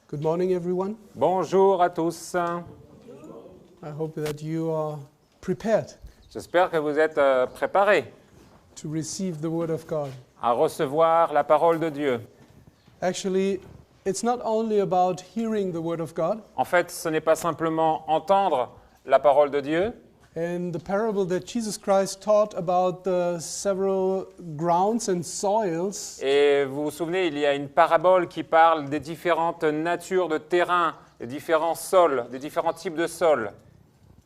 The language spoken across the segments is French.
Good morning, everyone. Bonjour à tous. I hope that you are prepared J'espère que vous êtes préparés to receive the Word of God. à recevoir la parole de Dieu. Actually, it's not only about hearing the Word of God. En fait, ce n'est pas simplement entendre la parole de Dieu. In the parable that Jesus Christ taught about the several grounds and soils, Et vous vous souvenez, il y a une parabole qui parle des différentes natures de terrain, des différents sols, des différents types de sols.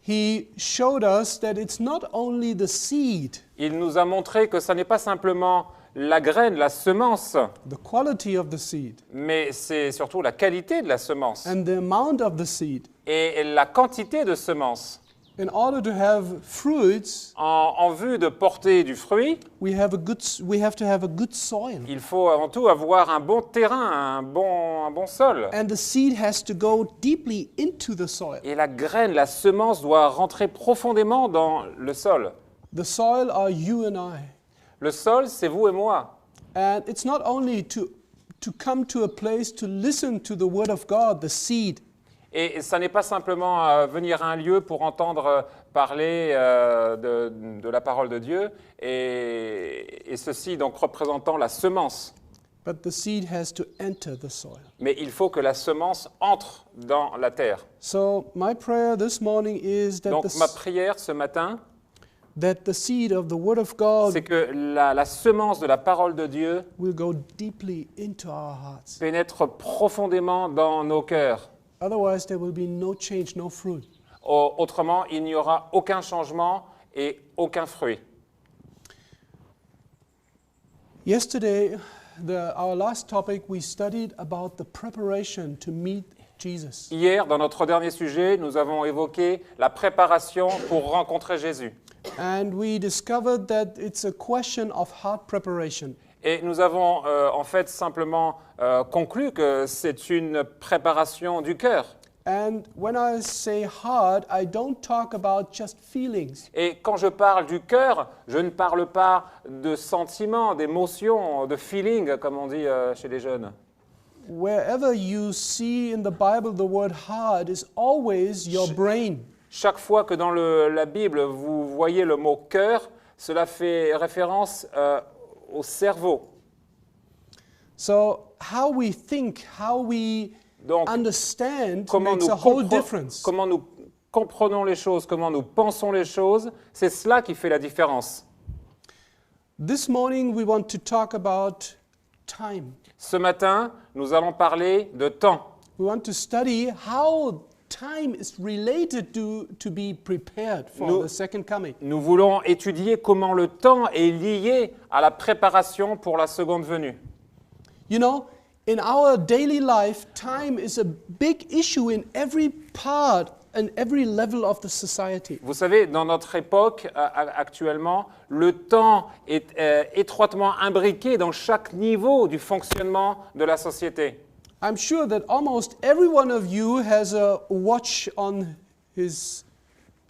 he showed us that it's not only the seed, Il nous a montré que ce n'est pas simplement la graine, la semence, the quality of the seed, mais c'est surtout la qualité de la semence and the amount of the seed. et la quantité de semences. In order to have fruits, En vue de porter du fruit, we have to have a good soil. il faut avant tout avoir un bon terrain, un bon sol. And the seed has to go deeply into the soil. Et la graine, la semence doit rentrer profondément dans le sol. The soil are you and I. Le sol, c'est vous et moi. And it's not only to come to a place to listen to the word of God, the seed, Et ça n'est pas simplement venir à un lieu pour entendre parler de la parole de Dieu, et ceci donc représentant la semence. but the seed has to enter the soil. Mais il faut que la semence entre dans la terre. So my prayer this morning is that, Donc ma prière ce matin, that the seed of the word of God c'est que la semence de la parole de Dieu will go deeply into our hearts. pénètre profondément dans nos cœurs. Otherwise, there will be no change, no fruit. Autrement, il n'y aura aucun changement et aucun fruit. Yesterday, our last topic, we studied about the preparation to meet Jesus. Hier, dans notre dernier sujet, nous avons évoqué la préparation pour rencontrer Jésus. And we discovered that it's a question of heart preparation. Et nous avons en fait simplement conclu que c'est une préparation du cœur. And when I say heart, I don't talk about just feelings. Et quand je parle du cœur, je ne parle pas de sentiments, d'émotions, de feeling, comme on dit chez les jeunes. Wherever you see in the Bible the word heart is always your brain. Chaque fois que dans la Bible, vous voyez le mot cœur, cela fait référence au cerveau. So how we think, how we Donc, understand comment makes nous, a whole difference. comment nous comprenons les choses, comment nous pensons les choses, c'est cela qui fait la différence. This morning we want to talk about time. Ce matin, nous allons parler de temps. We want to study how time is related to be prepared for the second coming. Nous voulons étudier comment le temps est lié à la préparation pour la seconde venue. You know, in our daily life, time is a big issue in every part and every level of the society. Vous savez, dans notre époque actuellement, le temps est étroitement imbriqué dans chaque niveau du fonctionnement de la société. I'm sure that almost every one of you has a watch on his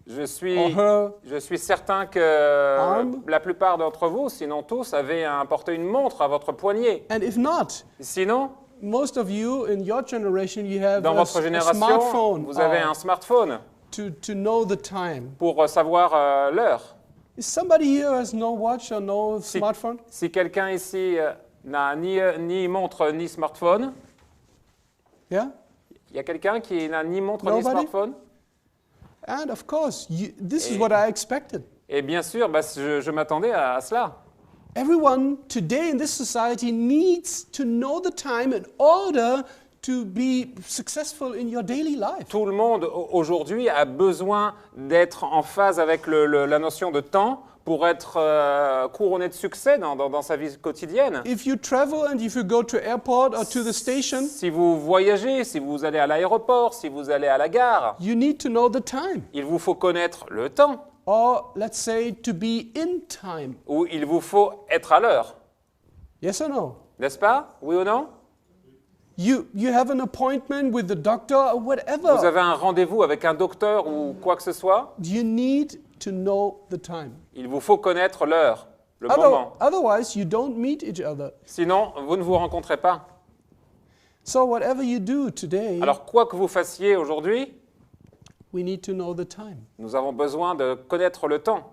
Je or her suis certain que arm. la plupart d'entre vous, sinon tous, avaient porté une montre à votre poignet. And if not, Sinon, most of you in your generation, you have dans votre a génération, smartphone vous avez un smartphone to know the time. pour savoir l'heure. Is somebody here has no watch or no smartphone? Si quelqu'un ici n'a ni montre ni smartphone, Yeah? il y a quelqu'un qui n'a ni montre ni Nobody? smartphone? And of course, this is what I expected. Et bien sûr, je m'attendais à cela. Everyone today in this society needs to know the time in order to be successful in your daily life. Tout le monde aujourd'hui a besoin d'être en phase avec la notion de temps pour être couronné de succès dans sa vie quotidienne. If you travel and if you go to airport or to the station, Si vous voyagez, si vous allez à l'aéroport, si vous allez à la gare, you need to know the time. il vous faut connaître le temps, Or let's say to be in time. ou il vous faut être à l'heure. Yes or no? N'est-ce pas? Oui ou non? You have an appointment with the doctor or Vous whatever. avez un rendez-vous avec un docteur ou quoi que ce soit, You need to know the time. il vous faut connaître l'heure, le moment. Otherwise, you don't meet each other. Sinon, vous ne vous rencontrez pas. So whatever you do today, Alors, quoi que vous fassiez aujourd'hui, we need to know the time. nous avons besoin de connaître le temps.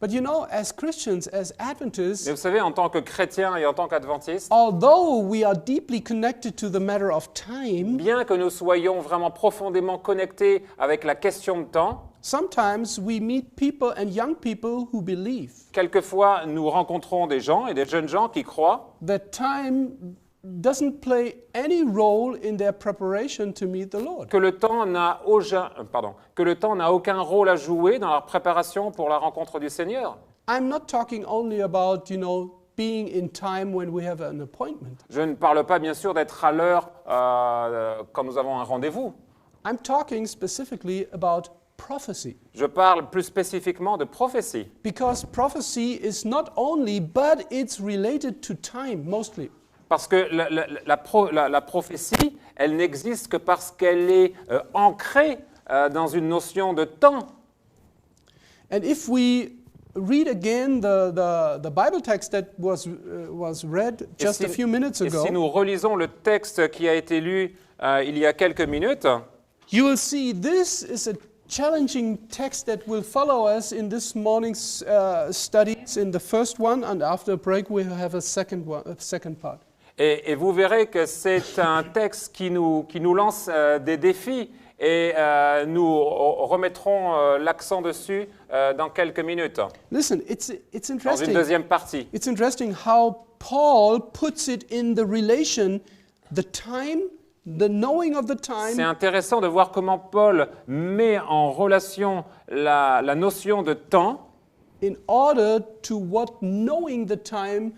But you know, as Christians, as Adventists, Mais vous savez, en tant que chrétien et en tant qu'adventiste, although we are deeply connected to the matter of time, bien que nous soyons vraiment profondément connectés avec la question de temps, sometimes we meet people and young people who believe quelquefois nous rencontrons des gens et des jeunes gens qui croient that time doesn't play any role in their preparation to meet the Lord. que le temps n'a aucun rôle à jouer dans leur préparation pour la rencontre du Seigneur. I'm not talking only about, being in time when we have an appointment. Je ne parle pas bien sûr d'être à l'heure quand nous avons un rendez-vous. I'm talking specifically about prophecy. Je parle plus spécifiquement de prophétie. Because prophecy is not only, but it's related to time mostly. Parce que la prophétie, elle n'existe que parce qu'elle est ancrée dans une notion de temps. And if we read again the Bible text that was read just a few minutes Et si ago, nous relisons le texte qui a été lu il y a quelques minutes, you will see this is a challenging text that will follow us in this morning's studies in the first one, and after a break we have a second part. et vous verrez que c'est un texte qui nous lance des défis et nous remettrons l'accent dessus dans quelques minutes, Listen, it's dans une interesting. deuxième partie. It's interesting how Paul puts it in the relation, the time, the knowing of the C'est time, intéressant de voir comment Paul met en relation la notion de temps in order to what knowing the time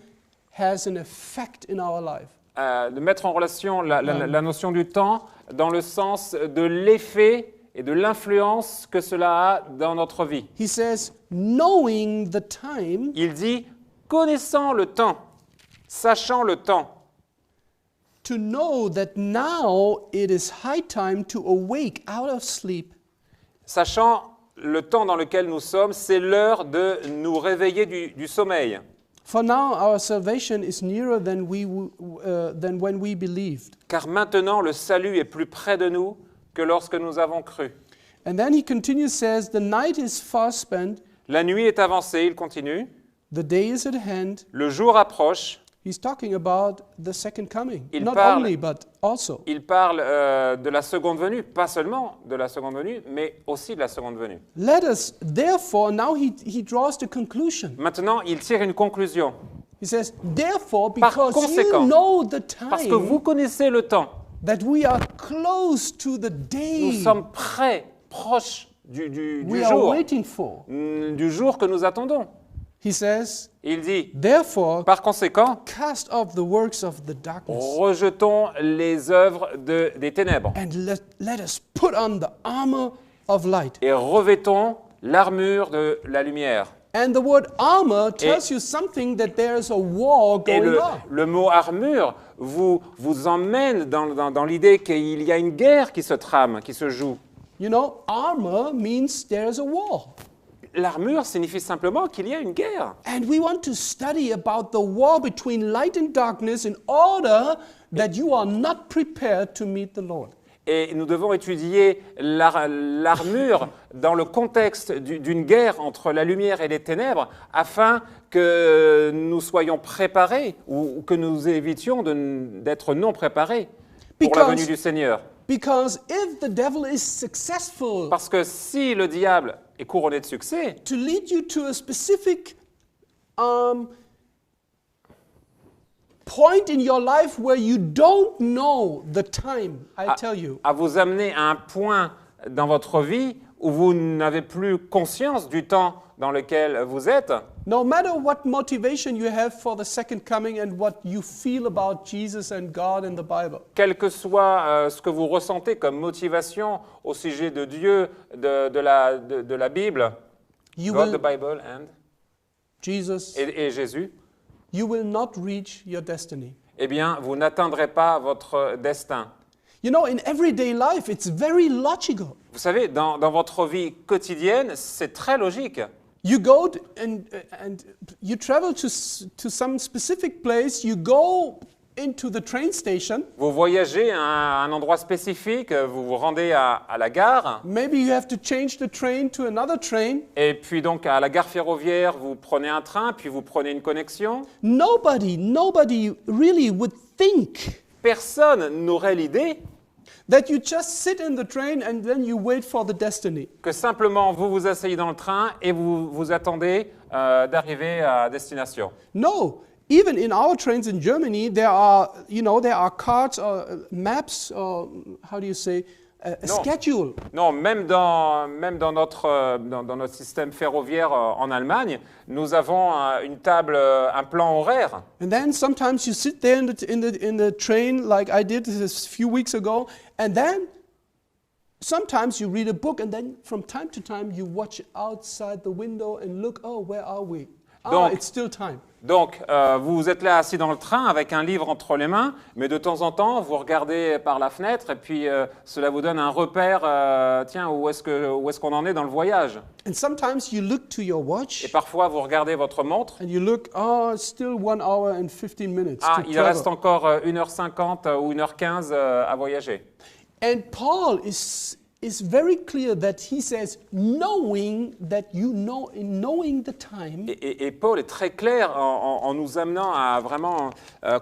has an effect in our life. de mettre en relation la notion du temps dans le sens de l'effet et de l'influence que cela a dans notre vie. He says, knowing the time, Il dit « connaissant le temps, sachant le temps, to know that now it is high time to awake out of sleep sachant le temps dans lequel nous sommes, c'est l'heure de nous réveiller du sommeil. For now our salvation is nearer than when we believed. Car maintenant le salut est plus près de nous que lorsque nous avons cru. » And then he continues, says, the night is far spent, La nuit est avancée, il continue. the day is at hand. Le jour approche. He's talking about the second coming. Il Not parle- only, but also. Il parle de la seconde venue, pas seulement de la seconde venue, mais aussi de la seconde venue. Let us, therefore, now he draws the conclusion. Maintenant, il tire une conclusion. He says, therefore, Par because conséquent, you know the Parce que time vous connaissez le temps, that we are close to the nous day sommes prêts, proches du we are jour, waiting for. du jour que nous attendons. He says, Il dit, therefore, par conséquent, cast off the works of the darkness rejetons les œuvres des ténèbres and let us put on the armor of light. et revêtons l'armure de la lumière. And the word armor tells you something that there is a war Et going on. le mot armure vous emmène dans l'idée qu'il y a une guerre qui se trame, qui se joue. You know, armor means there is a war. L'armure signifie simplement qu'il y a une guerre. And we want to study about the war between light and darkness in order that you are not prepared to meet the Lord. Et nous devons étudier l'armure dans le contexte d'une guerre entre la lumière et les ténèbres afin que nous soyons préparés ou que nous évitions d'être non préparés pour la venue du Seigneur. Because if the devil is successful Parce que si le diable est couronné de succès, to lead you to a specific point in your life where you don't know the time, I tell you, à vous amener à un point dans votre vie où vous n'avez plus conscience du temps dans lequel vous êtes, no matter what motivation you have for the second coming and what you feel about Jesus and God and the Bible, quel que soit ce que vous ressentez comme motivation au sujet de Dieu, de la Bible, you God, will, the Bible and Jesus, et Jésus, you will not reach your destiny. eh bien, vous n'atteindrez pas votre destin. You know, in everyday life, it's very logical. Vous savez, dans votre vie quotidienne, c'est très logique. You go and you travel to some specific place, you go into the train station. Vous voyagez à un endroit spécifique, vous vous rendez à la gare, Maybe you have to change the train to another train. et puis donc à la gare ferroviaire, vous prenez un train, puis vous prenez une connexion. Nobody really would think Personne n'aurait l'idée that you just sit in the train and then you wait for the destiny. que simplement vous vous asseyez dans le train et vous vous attendez d'arriver à destination. No, even in our trains in Germany, there are cards or maps or how do you say a No. schedule. Non, même dans notre système ferroviaire en Allemagne, nous avons une table, un plan horaire. And then sometimes you sit there in the train like I did this a few weeks ago, and then sometimes you read a book, and then from time to time you watch outside the window and look, oh, where are we? Donc- It's still time. Donc, vous êtes là assis dans le train avec un livre entre les mains, mais de temps en temps, vous regardez par la fenêtre et puis cela vous donne un repère, tiens, où est-ce qu'on en est dans le voyage? And sometimes you look to your Et watch parfois, vous regardez votre montre. and you look, oh, it's still 1 hour and 15 minutes Ah, to il travel. reste encore 1h50 ou 1h15 à voyager. And Paul is very clear that he says, knowing that you know, in knowing the time, Et Paul est très clair en nous amenant à vraiment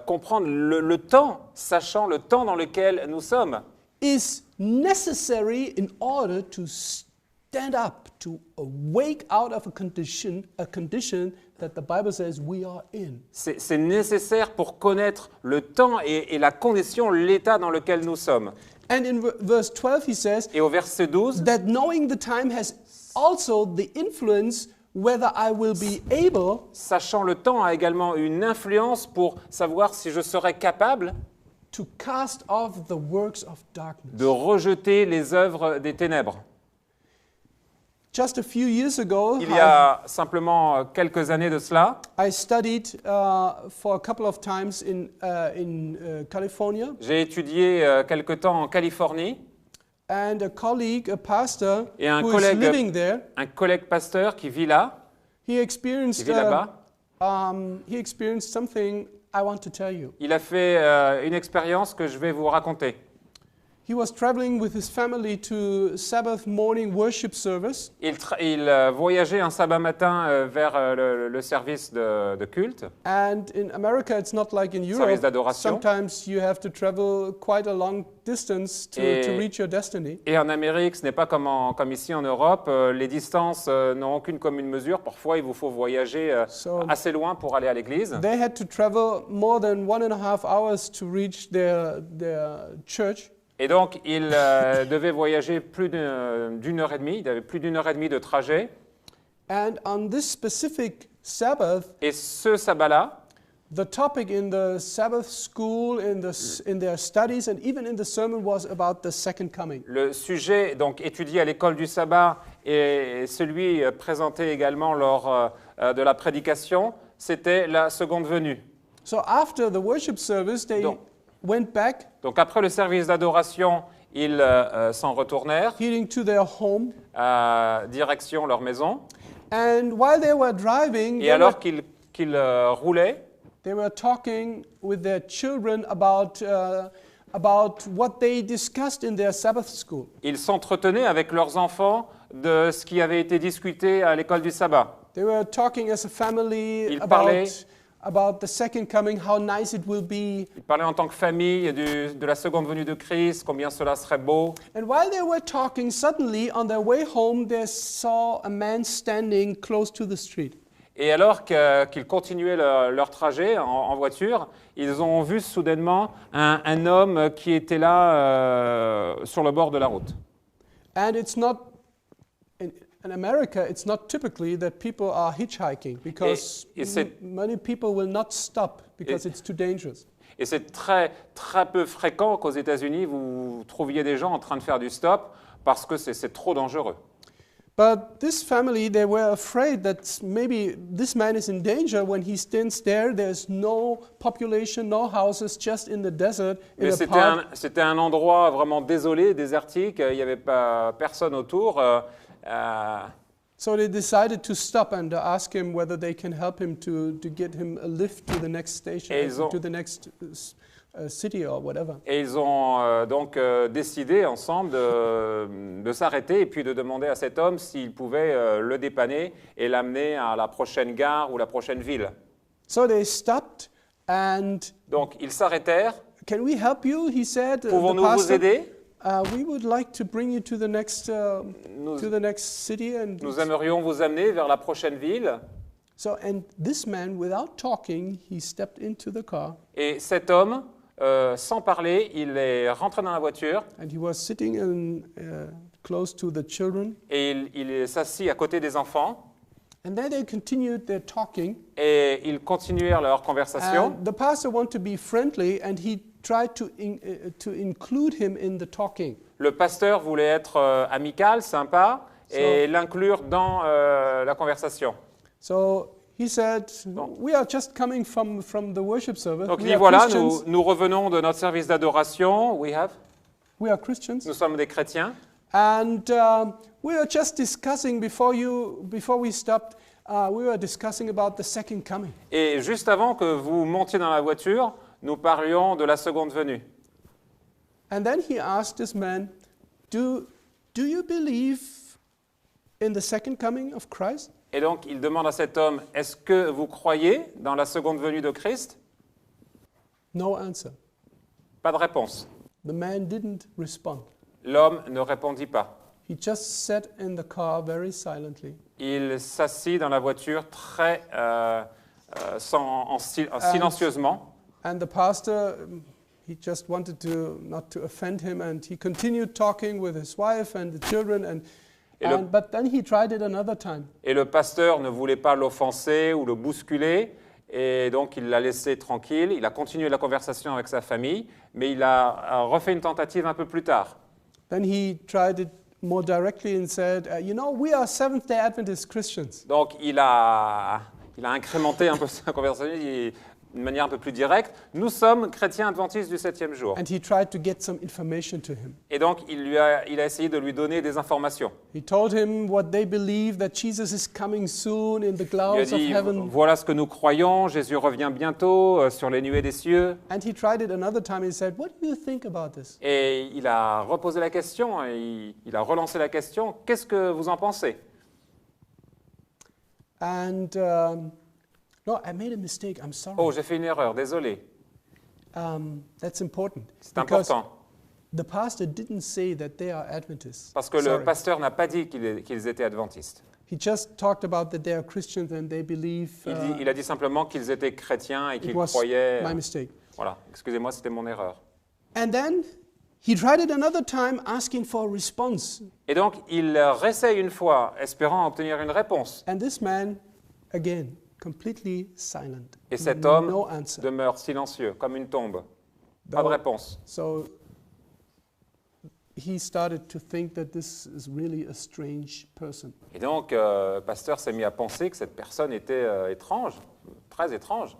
comprendre le temps, sachant le temps dans lequel nous sommes. is necessary in order to stand up, to wake out of a condition that the Bible says we are in. C'est nécessaire pour connaître le temps et la condition, l'état dans lequel nous sommes. And in verse 12 he says Et au verset 12, that knowing the time has also the influence whether I will be able sachant le temps a également une influence pour savoir si je serai capable to cast off the works of darkness. de rejeter les œuvres des ténèbres. Just a few years ago, Il y a simplement quelques années de cela, I studied for a couple of times in California, j'ai étudié quelque temps en Californie. and a colleague, a pastor Et un who is collègue- living there, Un collègue pasteur qui vit là, he qui experienced vit là-bas, something I want to tell you. il a fait une expérience que je vais vous raconter. He was traveling with his family to Sabbath morning worship service, Il voyageait un sabbat matin vers le service de culte. and in America it's not like in Service Europe. d'adoration. Sometimes you have to travel quite a long distance to Et- reach your destiny. Et en Amérique, ce n'est pas comme ici en Europe. Les distances n'ont aucune commune mesure. Parfois, il vous faut voyager So- assez loin pour aller à l'église. They had to travel more than 1.5 hours to reach their church. Et donc, il devait voyager plus d'une heure et demie. Il avait plus d'une heure et demie de trajet. And on this specific Sabbath, Et ce sabbat-là, the topic in the Sabbath school, in their studies, and even in the sermon was about the second coming. le sujet donc étudié à l'école du sabbat et celui présenté également lors de la prédication, c'était la seconde venue. So after the worship service, they Donc- went back, Donc après le service d'adoration, ils s'en retournèrent heading to their home. direction leur maison. And while they were driving, Et alors qu'ils roulaient, they were talking with their children about what they discussed in their Sabbath school. ils s'entretenaient avec leurs enfants de ce qui avait été discuté à l'école du sabbat. They were talking as a family Ils parlaient- about the second coming, how nice it will be. Ils parlaient en tant que famille de la seconde venue de Christ, combien cela serait beau. And while they were talking, suddenly on their way home, they saw a man standing close to the street. Et alors qu'ils continuaient leur trajet en voiture, ils ont vu soudainement un homme qui était là sur le bord de la route. And it's not, in America, it's not typically that people are hitchhiking because Et c'est- many people will not stop because Et- it's too dangerous. Et c'est très, très peu fréquent qu'aux États-Unis, vous trouviez des gens en train de faire du stop parce que c'est trop dangereux. But this family, they were afraid that maybe this man is in danger when he stands there. There's no population, no houses, just in the desert, in Mais a park. c'était un endroit vraiment désolé, désertique, il n'y avait pas personne autour. So they decided to stop and ask him whether they can help him to get him a lift to the next station, Et ils ont- to the next city or whatever. Et ils ont donc décidé ensemble de s'arrêter et puis de demander à cet homme s'il pouvait le dépanner et l'amener à la prochaine gare ou la prochaine ville. So they stopped and, Donc ils s'arrêtèrent. can we help you? He said, the Pouvons-nous vous pastor. aider? We would like to bring you to the next Nous, city, and nous aimerions vous amener vers la prochaine ville. and this man, without talking, he stepped into the car, Et cet homme, sans parler, il est rentré dans la voiture and he was sitting close to the children, et il s'assit à côté des enfants and then they continued their talking. et ils continuèrent leur conversation. And the pastor wanted to be friendly, and he tried to include him in the talking. Le pasteur voulait être amical, sympa et l'inclure dans la conversation. So he said, "We are just coming from the worship service. Donc il We dit are voilà, Christians. nous revenons de notre service d'adoration. We are Christians, Nous sommes des chrétiens. and we were just discussing before we stopped. We were discussing about the second coming." Et juste avant que vous montiez dans la voiture, nous parlions de la seconde venue. And then he asked this man, "Do you believe in the second coming of Christ?" Et donc il demande à cet homme, est-ce que vous croyez dans la seconde venue de Christ? No answer. Pas de réponse. The man didn't respond. L'homme ne répondit pas. He just sat in the car very silently. Il s'assit dans la voiture très silencieusement. And the pastor, he just wanted not to offend him, and he continued talking with his wife and the children, but then he tried it another time. Et le pasteur ne voulait pas l'offenser ou le bousculer, et donc il l'a laissé tranquille. Il a continué la conversation avec sa famille, mais il a refait une tentative un peu plus tard. Then he tried it more directly and said, we are Seventh-day Adventist Christians. Donc il a incrémenté un peu sa conversation d'une manière un peu plus directe. Nous sommes chrétiens adventistes du 7e jour. And he tried to get some information to him. Et donc il a essayé de lui donner des informations. He told him what they believe, that Jesus is coming soon in the Il a clouds of dit, heaven. voilà ce que nous croyons, Jésus revient bientôt sur les nuées des cieux. And he tried it another time. He said, "What do you think about this?" Et il a reposé la question, et il a relancé la question, qu'est-ce que vous en pensez? And no, I made a mistake. I'm sorry. Oh, j'ai fait une erreur, désolé. That's important. C'est Because important, the pastor didn't say that they are Adventists. parce que le Sorry. pasteur n'a pas dit qu'ils étaient adventistes. He just talked about that they are Christians and they believe. Il a dit simplement qu'ils étaient chrétiens et It qu'ils was croyaient. my mistake. Voilà, excusez-moi, c'était mon erreur. And then he tried it another time, asking for a response. Et donc, il réessaye une fois, espérant obtenir une réponse. And this man, again, completely silent. Et cet homme No answer. demeure silencieux, comme une tombe. Pas de Though- réponse. So he started to think that this is really a strange person. Et donc, le pasteur s'est mis à penser que cette personne était étrange, très étrange.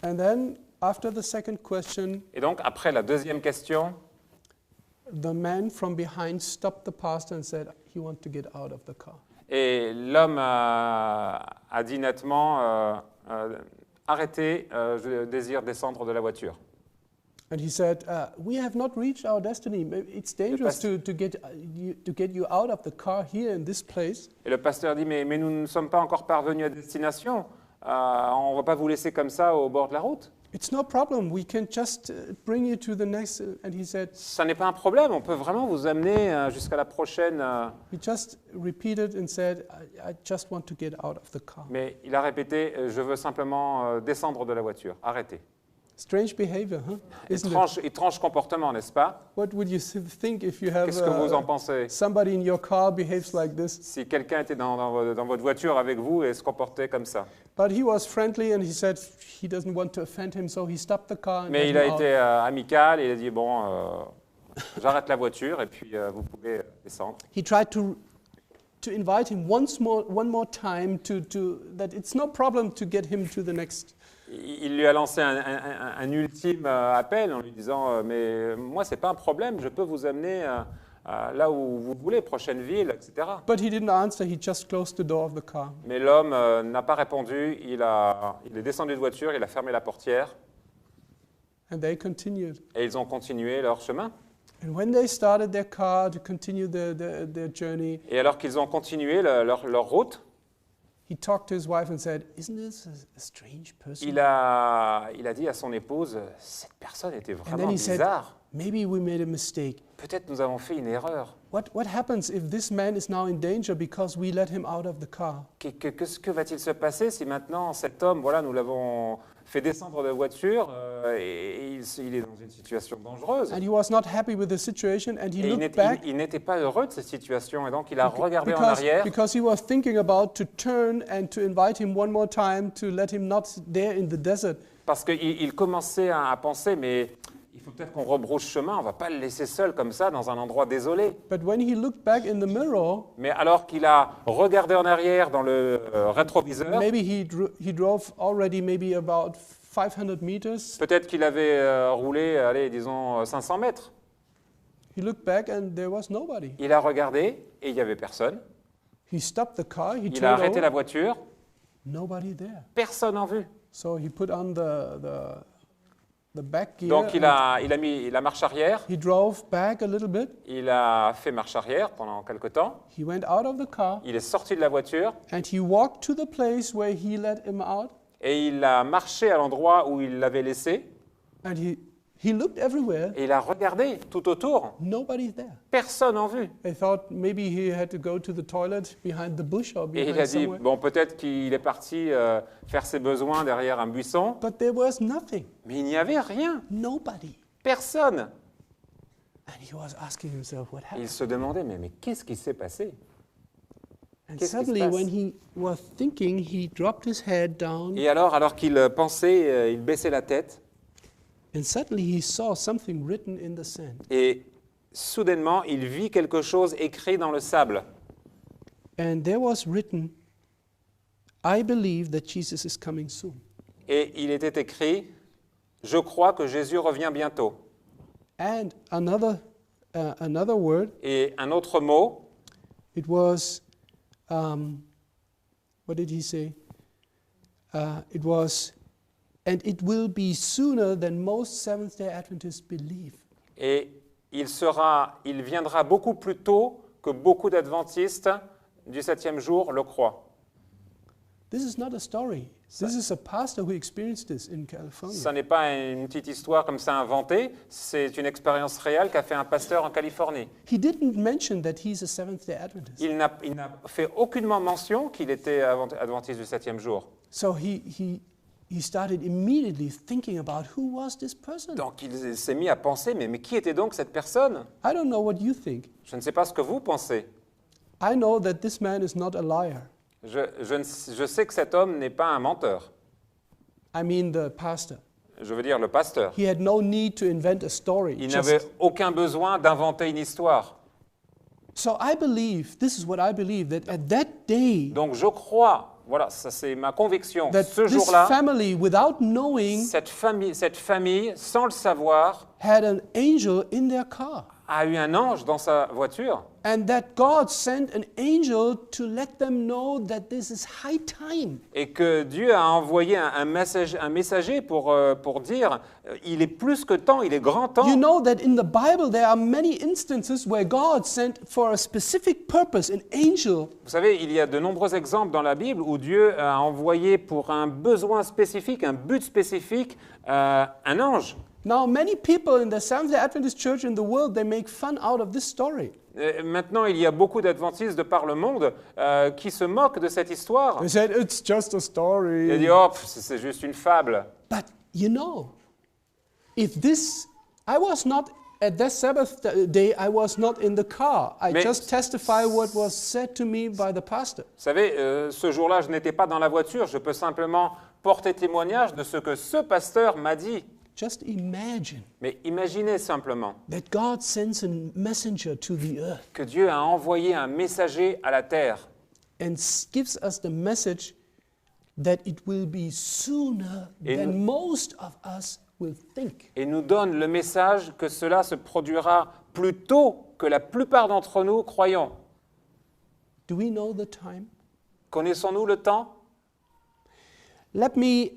And then, after the second question, Et donc, après la deuxième question, the man from behind stopped the pastor and said he wanted to get out of the car. et l'homme a dit nettement, arrêtez, je désire descendre de la voiture. And he said, "We have not reached our destiny. It's dangerous to get you out of the car here in this place." Et le pasteur dit, mais nous ne sommes pas encore parvenus à destination, on ne va pas vous laisser comme ça au bord de la route. It's no problem. We can just bring you to the next. And he said, Ça n'est pas un problème, on peut vraiment vous amener jusqu'à la prochaine. he just repeated and said, I just want to get out of the car. Mais il a répété, je veux simplement descendre de la voiture, arrêtez. Strange behavior, huh? Isn't it? Étrange comportement, n'est-ce pas? What would you think if you have Qu'est-ce que vous en pensez? somebody in your car behaves like this? Si quelqu'un était dans votre voiture avec vous et se comportait comme ça. But he was friendly and he said he doesn't want to offend him, so he stopped the car and Mais let il him a out. été amical et il a dit, bon, j'arrête la voiture et puis vous pouvez descendre. He tried to invite him one more time that it's no problem to get him to the next. Il lui a lancé un ultime appel en lui disant, mais moi, c'est pas un problème, je peux vous amener là où vous voulez, prochaine ville, etc. But he didn't answer, he just closed the door of the car. Mais l'homme n'a pas répondu, il est descendu de voiture, il a fermé la portière And they continued. et ils ont continué leur chemin. And when they started their car to continue their journey, Et alors qu'ils ont continué leur route, he talked to his wife and said, "Isn't this a strange person?" il a dit à son épouse, cette personne était And vraiment then he said, bizarre. "Maybe we made a mistake. Peut-être nous avons fait une erreur. What happens if this man is now in danger because we let him out of the car?" Que va-t-il se passer si maintenant cet homme, voilà, nous l'avons fait descendre de voiture et il est dans une situation dangereuse. And he was not happy with the situation, and he Et looked back il n'était pas heureux de cette situation et donc il a regardé en arrière because he was thinking about to turn and to invite him one more time to let him not there in the desert. parce qu'il commençait à penser, mais il faut peut-être qu'on rebrousse chemin, on ne va pas le laisser seul comme ça dans un endroit désolé. But when he looked back in the mirror, Mais alors qu'il a regardé en arrière dans le rétroviseur, maybe he drove already maybe about 500 meters. peut-être qu'il avait roulé, allez, disons 500 mètres. He looked back and there was nobody. Il a regardé et il n'y avait personne. He stopped the car, he Il a turned arrêté over, la voiture, nobody there. personne en vue. So he put on the back gear. Donc il and a mis la marche arrière, he drove back a little bit. il a fait marche arrière pendant quelque temps, He went out of the car il est sorti de la voiture and he walked to the place where he let him out. et il a marché à l'endroit où il l'avait laissé And he looked everywhere, et il a regardé tout autour, nobody there. personne en vue. I thought maybe he had to go to the toilet behind the bush or Et il a behind dit, somewhere. bon, peut-être qu'il est parti faire ses besoins derrière un buisson, But there was nothing, mais il n'y avait rien, nobody. personne. And he was asking himself what Et happened. il se demandait, mais qu'est-ce qui s'est passé? And qu'est-ce qui se suddenly, passe? when he was thinking, he dropped his head down, Et alors qu'il pensait, il baissait la tête, and suddenly he saw something written in the sand. et soudainement, il vit quelque chose écrit dans le sable. And there was written, "I believe that Jesus is coming soon." Et il était écrit, je crois que Jésus revient bientôt. And another word, Et un autre mot, it was, what did he say? It was, "And it will be sooner than most Seventh-day Adventists believe." et il viendra beaucoup plus tôt que beaucoup d'adventistes du 7e jour le croient. This is not a story. This is a pastor who experienced this in Ce California. n'est pas une petite histoire comme ça inventée, c'est une expérience réelle qu'a fait un pasteur en Californie. He didn't mention that he's a Seventh-day Adventist. Il n'a fait aucunement mention qu'il était adventiste du 7e jour. So he started immediately thinking about who was this person. Donc il s'est mis à penser, mais qui était donc cette personne? I don't know what you think. Je ne sais pas ce que vous pensez. I know that this man is not a liar. Je sais que cet homme n'est pas un menteur. I mean the pastor. Je veux dire le pasteur. He had no need to invent a story. Il Just- n'avait aucun besoin d'inventer une histoire. So I believe, this is what I believe, that at that day, Donc je crois, voilà, ça c'est ma conviction, that ce this jour-là, family, without knowing, cette famille, sans le savoir, had an angel in their car. a eu un ange dans sa voiture. And that God sent an angel to let them know that this is high time. Et que Dieu a envoyé un messager pour dire il est plus que temps, il est grand temps. You know that in the Bible there are many instances where God sent for a specific purpose an angel. Vous savez, il y a de nombreux exemples dans la Bible où Dieu a envoyé pour un besoin spécifique, un but spécifique, un ange. Now, many people in the Seventh-day Adventist Church in the world, they make fun out of this story. Maintenant, il y a beaucoup d'adventistes de par le monde qui se moquent de cette histoire. They said, it's just a Ils story. disent, oh, c'est juste une fable. But you know, if this, I was not, at that Sabbath day, I was not in the car. I Mais- just testify what was said to me by the pastor. Vous savez, ce jour-là, je n'étais pas dans la voiture. Je peux simplement porter témoignage de ce que ce pasteur m'a dit. Just imagine Mais imaginez simplement that God sends a messenger to the earth que Dieu a envoyé un messager à la terre and gives us the message that it will be sooner Et than nous- most of us will think. et nous donne le message que cela se produira plus tôt que la plupart d'entre nous croyons. Do we know the time? Connaissons-nous le temps? Let me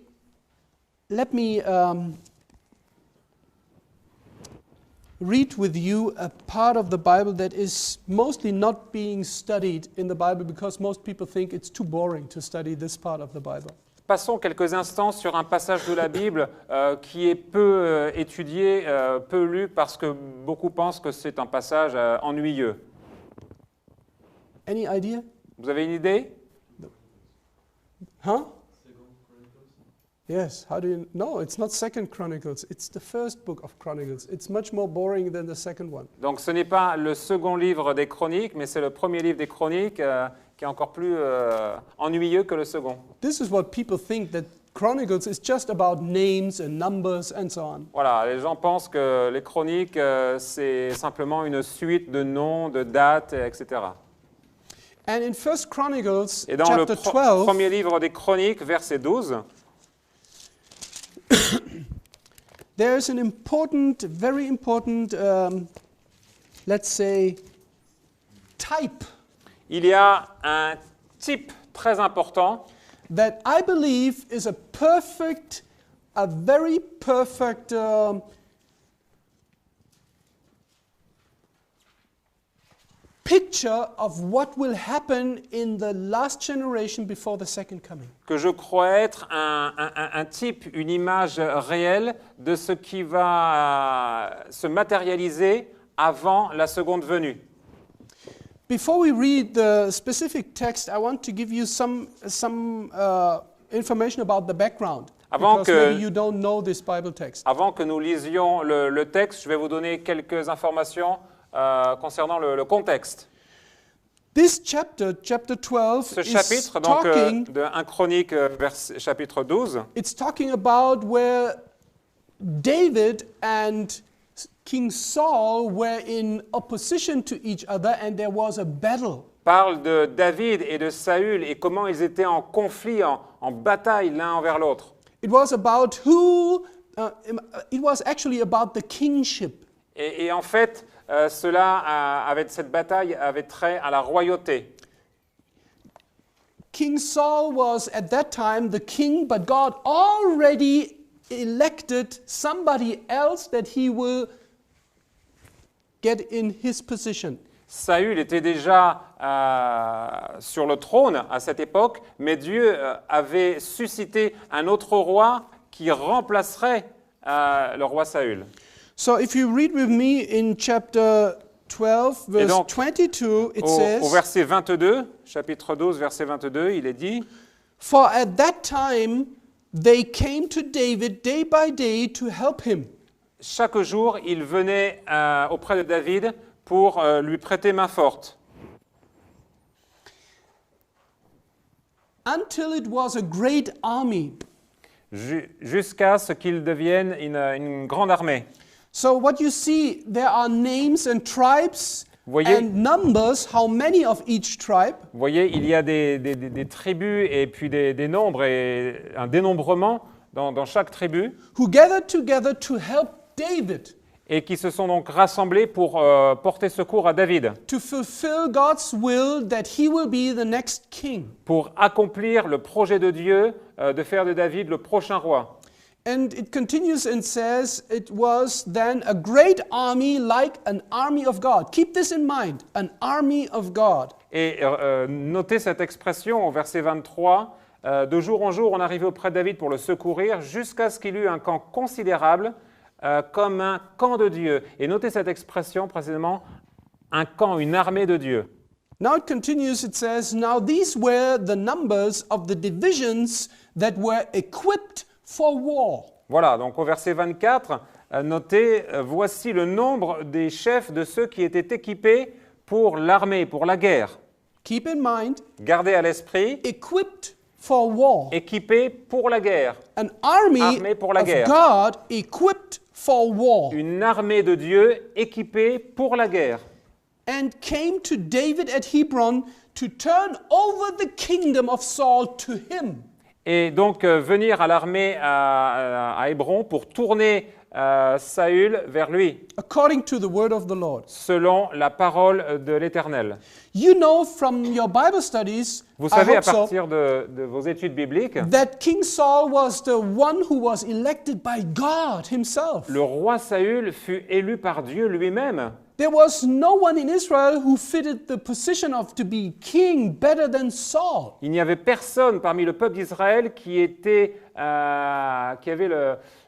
read with you a part of the Bible that is mostly not being studied in the Bible because most people think it's too boring to study this part of the Bible. Passons quelques instants sur un passage de la Bible qui est peu étudié, peu lu, parce que beaucoup pensent que c'est un passage ennuyeux. Any idea? Vous avez une idée? Huh? Yes. How do you? No, it's not Second Chronicles. It's the first book of Chronicles. It's much more boring than the second one. Donc ce n'est pas le second livre des Chroniques, mais c'est le premier livre des Chroniques qui est encore plus ennuyeux que le second. This is what people think, that Chronicles is just about names and numbers and so on. Voilà, les gens pensent que les Chroniques, c'est simplement une suite de noms, de dates, etc. And in First Chronicles, Et dans chapter le 12, premier livre des Chroniques, verset 12, there is an important, very important, let's say, type il y a un type très important that I believe is a very perfect picture of what will happen in the last generation before the second coming. que je crois être un type, une image réelle de ce qui va se matérialiser avant la seconde venue. Before we read the specific text, I want to give you some information about the background. Avant Because que- maybe you don't know this Bible text. Avant que nous lisions le texte, je vais vous donner quelques informations concernant le contexte. This chapter 12, Ce is chapitre, donc talking, de 1 Chronique, chapitre 12, it's talking about where David and King Saul were in opposition to each other and there was a battle. parle de David et de Saül et comment ils étaient en conflit, en bataille l'un envers l'autre. It was about it was actually about the kingship. Et en fait, cette bataille avait trait à la royauté. King Saul was at that time the king, but God already elected somebody else that he will get in his position. Saül était déjà sur le trône à cette époque, mais Dieu avait suscité un autre roi qui remplacerait le roi Saül. So if you read with me in chapter 12, verse donc, 22, it Au says, verset 22, chapitre 12, verset 22, il est dit For at that time they came to David day by day to help him. chaque jour, il venait auprès de David pour lui prêter main forte, Until it was a great army. jusqu'à ce qu'il devienne une grande armée. So what you see, there are names and tribes Voyez- and numbers, how many of each tribe. Vous voyez, il y a des tribus et puis des nombres et un dénombrement dans chaque tribu, Who gathered together to help David et qui se sont donc rassemblés pour porter secours à David, to fulfill God's will that he will be the next king. pour accomplir le projet de Dieu de faire de David le prochain roi. And it continues and says, it was then a great army like an army of God. Keep this in mind, an army of God. Et notez cette expression au verset 23, de jour en jour, on arrivait auprès de David pour le secourir jusqu'à ce qu'il eût un camp considérable comme un camp de Dieu. Et notez cette expression précisément, un camp, une armée de Dieu. Now it continues, it says, now these were the numbers of the divisions that were equipped for war. Voilà, donc au verset 24, notez, voici le nombre des chefs de ceux qui étaient équipés pour l'armée, pour la guerre. Keep in mind, Gardez à l'esprit, equipped for war. équipés pour la guerre. An army Armée pour la of guerre. God equipped for war. Une armée de Dieu équipée pour la guerre. And came to David at Hebron to turn over the kingdom of Saul to him. et donc venir à l'armée à Hébron pour tourner Saül vers lui, according to the word of the Lord. selon la parole de l'Éternel. You know from your Bible studies, Vous I savez, à hope so, partir de vos études bibliques, that King Saul was the one who was elected by God himself. le roi Saül fut élu par Dieu lui-même. There was no one in Israel who fitted the position of to be king better than Saul. Il n'y avait personne parmi le peuple d'Israël qui avait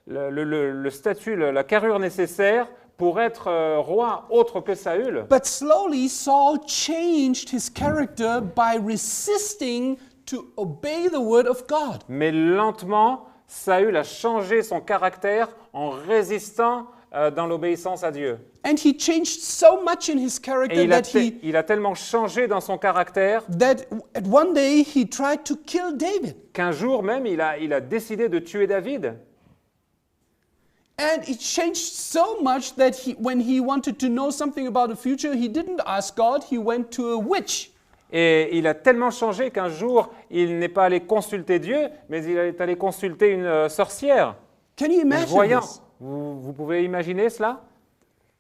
le statut, la carrure nécessaire pour être roi autre que Saül. But slowly Saul changed his character by resisting to obey the word of God. Mais lentement, Saül a changé son caractère en résistant dans l'obéissance à Dieu. And he changed so much in his Et character il a tellement changé dans son caractère that at one day he tried to kill David. qu'un jour même, il a décidé de tuer David. And it changed so much that when he wanted to know something about the future, he didn't ask God, he went to a witch. Et il a tellement changé qu'un jour, il n'est pas allé consulter Dieu, mais il est allé consulter une sorcière. Can you Une imagine voyante. this? Vous pouvez imaginer cela?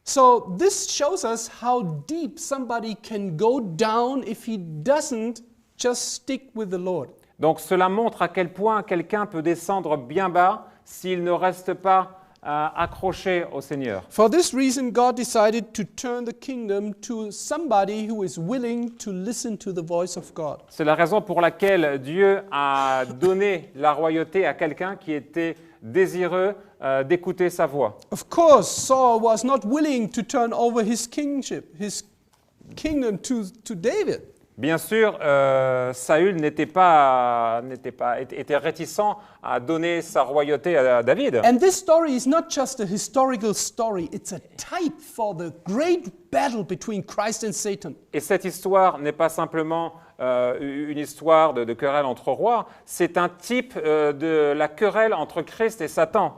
So this shows us how deep somebody can go down if he doesn't just stick with the Lord. Donc cela montre à quel point quelqu'un peut descendre bien bas s'il ne reste pas accroché au Seigneur. For this reason, God decided to turn the kingdom to somebody who is willing to listen to the voice of God. C'est la raison pour laquelle Dieu a donné la royauté à quelqu'un qui était désireux d'écouter sa voix. Of course, Saul was not willing to turn over his kingdom to David. Bien sûr, Saül était réticent à donner sa royauté à David. And this story is not just a historical story, it's a type for the great battle between Christ and Satan. Et cette histoire n'est pas simplement une histoire de querelle entre rois, c'est un type de la querelle entre Christ et Satan.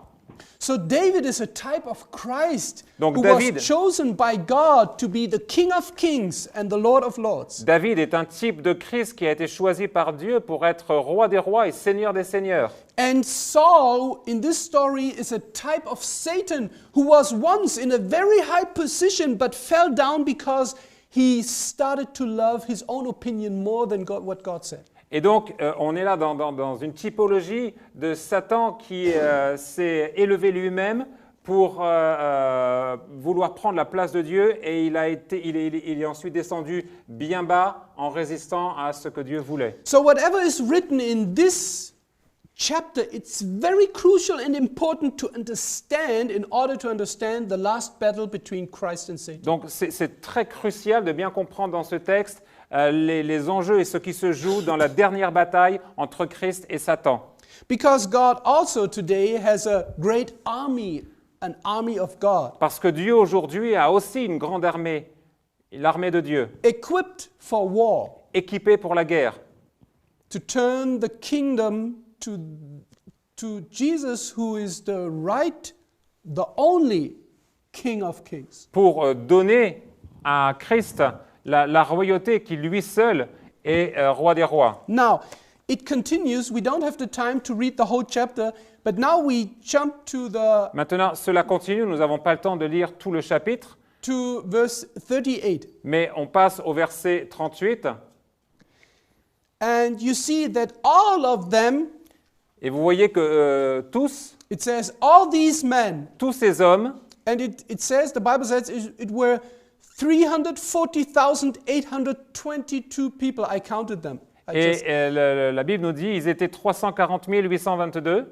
So David is a type of Christ Donc who David- was chosen by God to be the King of Kings and the Lord of Lords. David est un type de Christ qui a été choisi par Dieu pour être roi des rois et seigneur des seigneurs. And Saul in this story is a type of Satan who was once in a very high position but fell down because he started to love his own opinion more than what God said. Et donc, on est là dans une typologie de Satan qui s'est élevé lui-même pour vouloir prendre la place de Dieu et il est ensuite descendu bien bas en résistant à ce que Dieu voulait. So whatever is written in this chapter, it's very crucial and important to understand in order to understand the last battle between Christ and Satan. Donc, c'est très crucial de bien comprendre dans ce texte les enjeux et ce qui se joue dans la dernière bataille entre Christ et Satan. Because God also today has a great army, an army of God, Parce que Dieu aujourd'hui a aussi une grande armée, l'armée de Dieu, equipped for war, équipée pour la guerre, to turn the kingdom to Jesus, who is the only King of Kings. pour donner à Christ la royauté qui lui seul est roi des rois. Now, it continues. We don't have the time to read the whole chapter, but now we jump Maintenant, cela continue, nous n'avons pas le temps de lire tout le chapitre, to verse 38. mais on passe au verset 38, And you see that all of them, et vous voyez que it says, all these men, tous ces hommes, and it says, the Bible says, it were 340,822 people. I counted them. la Bible nous dit, ils étaient 340 822.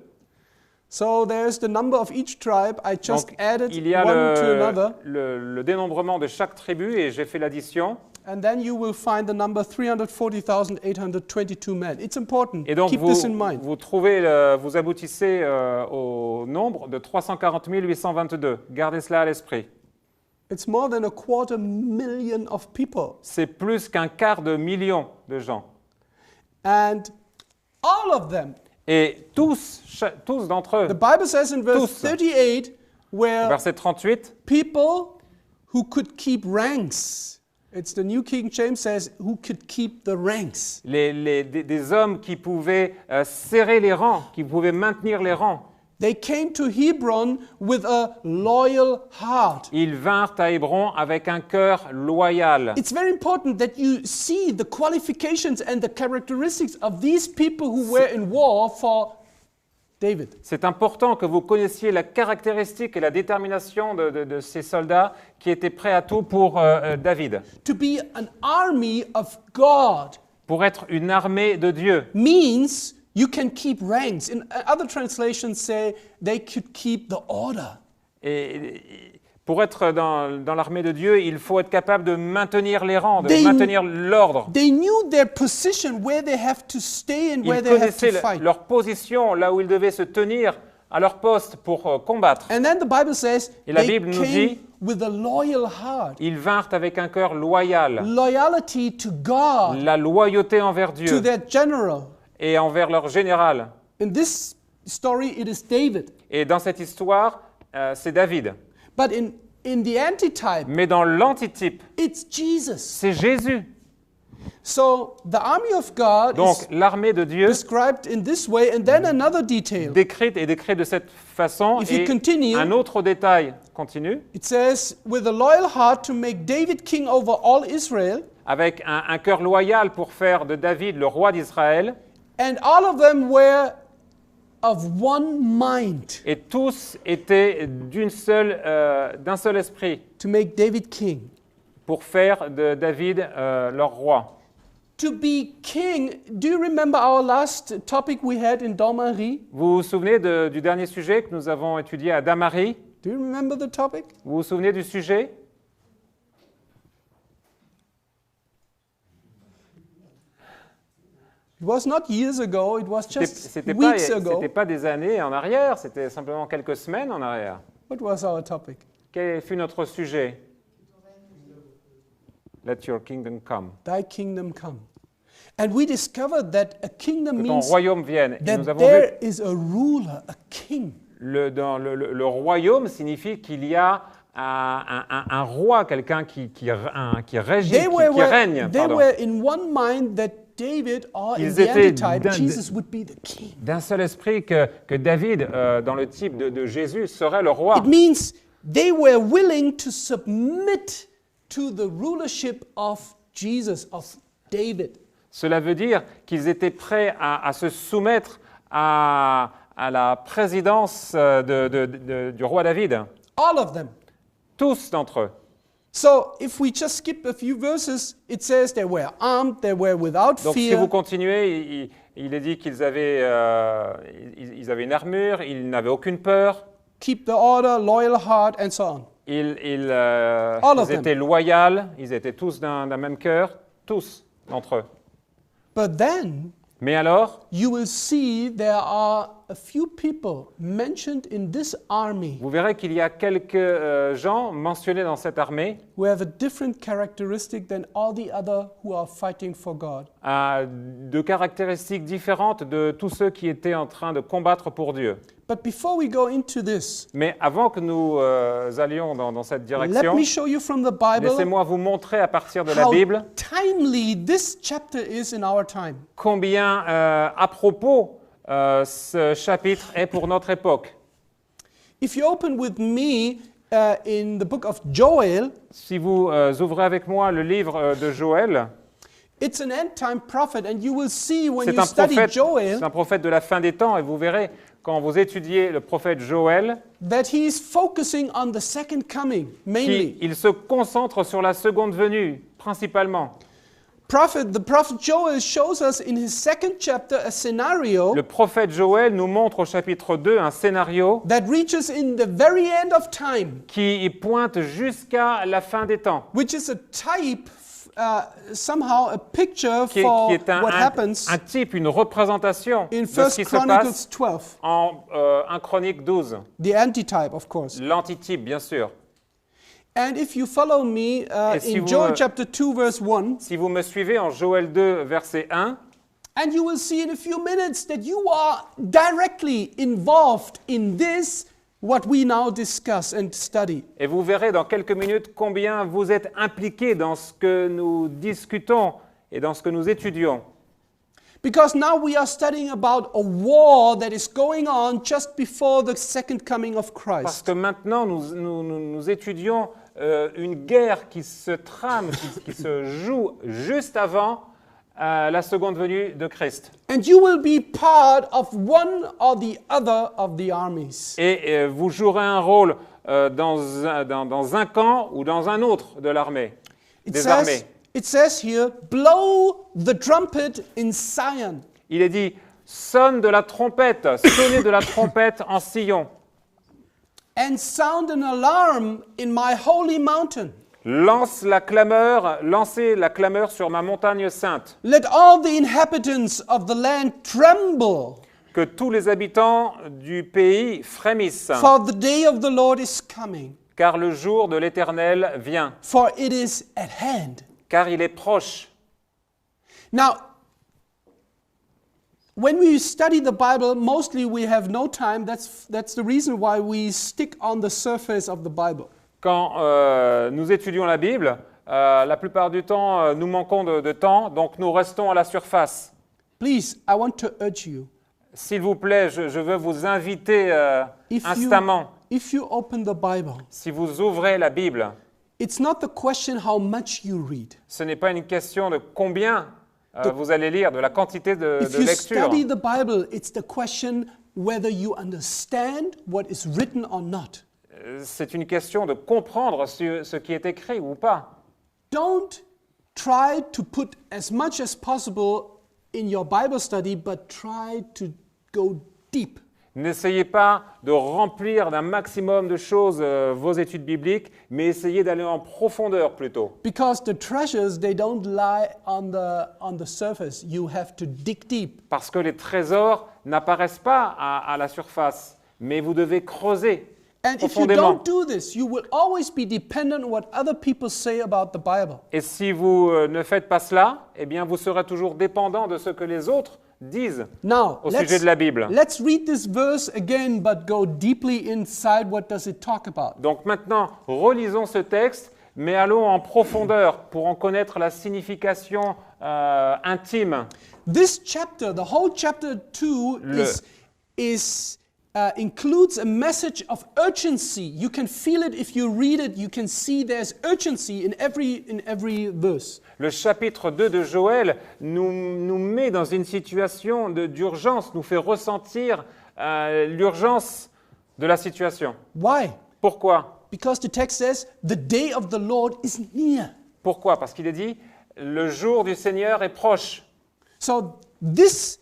So there's the number of each tribe. I just Donc, added il y a one to another. le dénombrement de chaque tribu et j'ai fait l'addition. And then you will find the number 340,822 men. It's important. Et donc, Keep this in mind. vous aboutissez au nombre de 340 822. Gardez cela à l'esprit. It's more than 250,000 of people. C'est plus qu'un quart de million de gens. And all of them, Et tous d'entre eux, the Bible says in verse Tous. 38, were verset 38, people who could keep ranks. It's the New King James says, who could keep the ranks. des hommes qui pouvaient serrer les rangs, qui pouvaient maintenir les rangs. They came to Hebron with a loyal heart. Ils vinrent à Hébron avec un cœur loyal. It's very important that you see the qualifications and the characteristics of these people who were in war for David. C'est important que vous connaissiez la caractéristique et la détermination de ces soldats qui étaient prêts à tout pour David. To be an army of God Pour être une armée de Dieu. means you can keep ranks. In other translations say they could keep the order. Et pour être dans l'armée de Dieu, il faut être capable de maintenir les rangs, de They- maintenir l'ordre. They knew their position, where they have to stay and where Ils they have connaissaient to fight. leur position, là où ils devaient se tenir à leur poste pour combattre. And then the Bible says Et la they Bible nous came dit- with a loyal heart. Ils vinrent avec un cœur loyal, Loyalty to God, la loyauté envers to Dieu their general. et envers leur général. In this story, it is David. Et dans cette histoire, c'est David. But in the antitype, Mais dans l'antitype, it's Jesus. c'est Jésus. So the army of God Donc is l'armée de Dieu described in this way. And then another detail. décrite de cette façon. If you Et continue- un autre détail continue, It says, with a loyal heart to make David king over all Israel, avec un cœur loyal pour faire de David le roi d'Israël. and all of them were of one mind Et tous étaient d'un seul esprit to make David king. pour faire de David leur roi. To be king, do you remember our last topic we had in Dalmarie? Vous vous souvenez du dernier sujet que nous avons étudié à Damary? Do you remember the topic? Vous vous souvenez du sujet? It was not years ago, it was just C'était weeks ago. pas des années en arrière, c'était simplement quelques semaines en arrière. What was our topic? Quel fut notre sujet? Let your kingdom come. Thy kingdom come. And we discovered that a kingdom Que ton means royaume vienne. Et that nous avons vu there is a ruler, a king. le royaume signifie qu'il y a un roi, quelqu'un qui régit, They qui règne. they pardon. were in one mind that David, or in Ils the étaient antitype, d'un- Jesus would be the king. D'un seul esprit que David, dans le type de Jésus, serait le roi. It means they were willing to submit to the rulership of Jesus, of David. Cela veut dire qu'ils étaient prêts à se soumettre à la présidence du roi David. All of them. Tous d'entre eux. So if we just skip a few verses, it says they were armed, they were without Donc si fear. vous continuez, il est dit qu'ils avaient une armure, ils n'avaient aucune peur, Keep the order, loyal heart, and so on. ils of them. étaient loyaux, ils étaient tous d'un même cœur, tous d'entre eux. But then Mais alors, you will see there are a few people mentioned in this army vous verrez qu'il y a quelques gens mentionnés dans cette armée who have a different characteristic than all the other who are fighting for God. de caractéristiques différentes de tous ceux qui étaient en train de combattre pour Dieu. But before we go into this, Mais avant que nous allions dans cette let direction, me show you from the Bible laissez-moi vous montrer à partir de la how Bible timely this chapter is in our time. combien à propos ce chapitre est pour notre époque. If you open with me in the book of Joel, Si vous ouvrez avec moi le livre de Joël, it's an end-time prophet, and you will see when c'est you study Joel c'est un prophète de la fin des temps, et vous verrez quand vous étudiez le prophète Joël, that he is focusing on the second coming mainly. il se concentre sur la seconde venue, principalement. The prophet Joel shows us in his second chapter a scenario Le prophète Joël nous montre au chapitre 2 un scénario that reaches in the very end of time, qui pointe jusqu'à la fin des temps, which is a type, somehow a picture qui for est what happens un type, une représentation in de ce 1 qui se Chronicles passe 12, en 1 Chronique 12, the antitype, of course. l'antitype bien sûr. And if you follow me Et si in vous Joel me- chapter 2, verse 1, Si vous me suivez en Joël 2, verset 1, and you will see in a few minutes that you are directly involved in this what we now discuss and study. Et vous verrez dans quelques minutes combien vous êtes impliqués dans ce que nous discutons et dans ce que nous étudions. Because now we are studying about a war that is going on just before the second coming of Parce Christ. que maintenant, nous étudions une guerre qui se trame, qui se joue juste avant la seconde venue de Christ. And you will be part of one or the other of the armies. Et vous jouerez un rôle dans un camp ou dans un autre de l'armée, des armées. It says here, blow the trumpet in Zion. Il est dit, sonne de la trompette, sonnez de la trompette en Sion. And sound an alarm in my holy mountain. Lancez la clameur sur ma montagne sainte. Let all the inhabitants of the land tremble, Que tous les habitants du pays frémissent, for the day of the Lord is coming, car le jour de l'Éternel vient, for it is at hand. car il est proche. Now, when we study the Bible, mostly we have no time. That's the reason why we stick on the surface of the Bible. Quand nous étudions la Bible, la plupart du temps, nous manquons de temps, donc nous restons à la surface. Please, I want to urge you. S'il vous plaît, je veux vous inviter instamment, If you open the Bible, si vous ouvrez la Bible, it's not the question how much you read. ce n'est pas une question de combien vous allez lire, de la quantité de If you lecture. study the Bible, it's the question whether you understand what is written or not. C'est une question de comprendre ce qui est écrit ou pas. Don't try to put as much as possible in your Bible study, but try to go deep. N'essayez pas de remplir d'un maximum de choses vos études bibliques, mais essayez d'aller en profondeur plutôt. Because the treasures, they don't lie on the surface. You have to dig deep. Parce que les trésors n'apparaissent pas à la surface, mais vous devez creuser And if you profondément. don't do this, you will always be dependent on what other people say about the Bible. Et si vous ne faites pas cela, eh bien vous serez toujours dépendant de ce que les autres disent Now, au sujet de la Bible. let's read this verse again, but go deeply inside. What does it talk about? Donc maintenant, relisons ce texte, mais allons en profondeur pour en connaître la signification intime. This chapter, the whole chapter 2, includes a message of urgency. You can feel it if you read it. You can see there's urgency in every verse. Le chapitre 2 de Joël nous met dans une situation d'urgence, nous fait ressentir l'urgence de la situation. Why? Pourquoi? Because the text says, the day of the Lord is near. Pourquoi? Parce qu'il est dit, le jour du Seigneur est proche. So this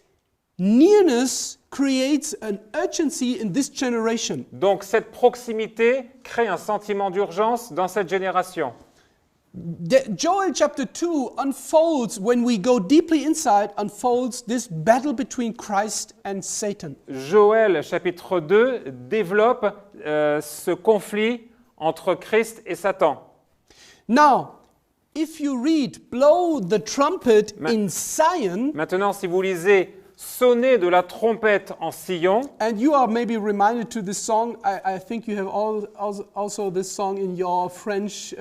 nearness creates an urgency in this generation. Donc cette proximité crée un sentiment d'urgence dans cette génération. Joel chapter 2 unfolds, when we go deeply inside, unfolds this battle between Christ and Satan. Joël chapitre 2 développe ce conflit entre Christ et Satan. Now, if you read, blow the trumpet in Zion, Maintenant, si vous lisez « Sonnez de la trompette en Sion », and you are maybe reminded to this song, I think you have also this song in your French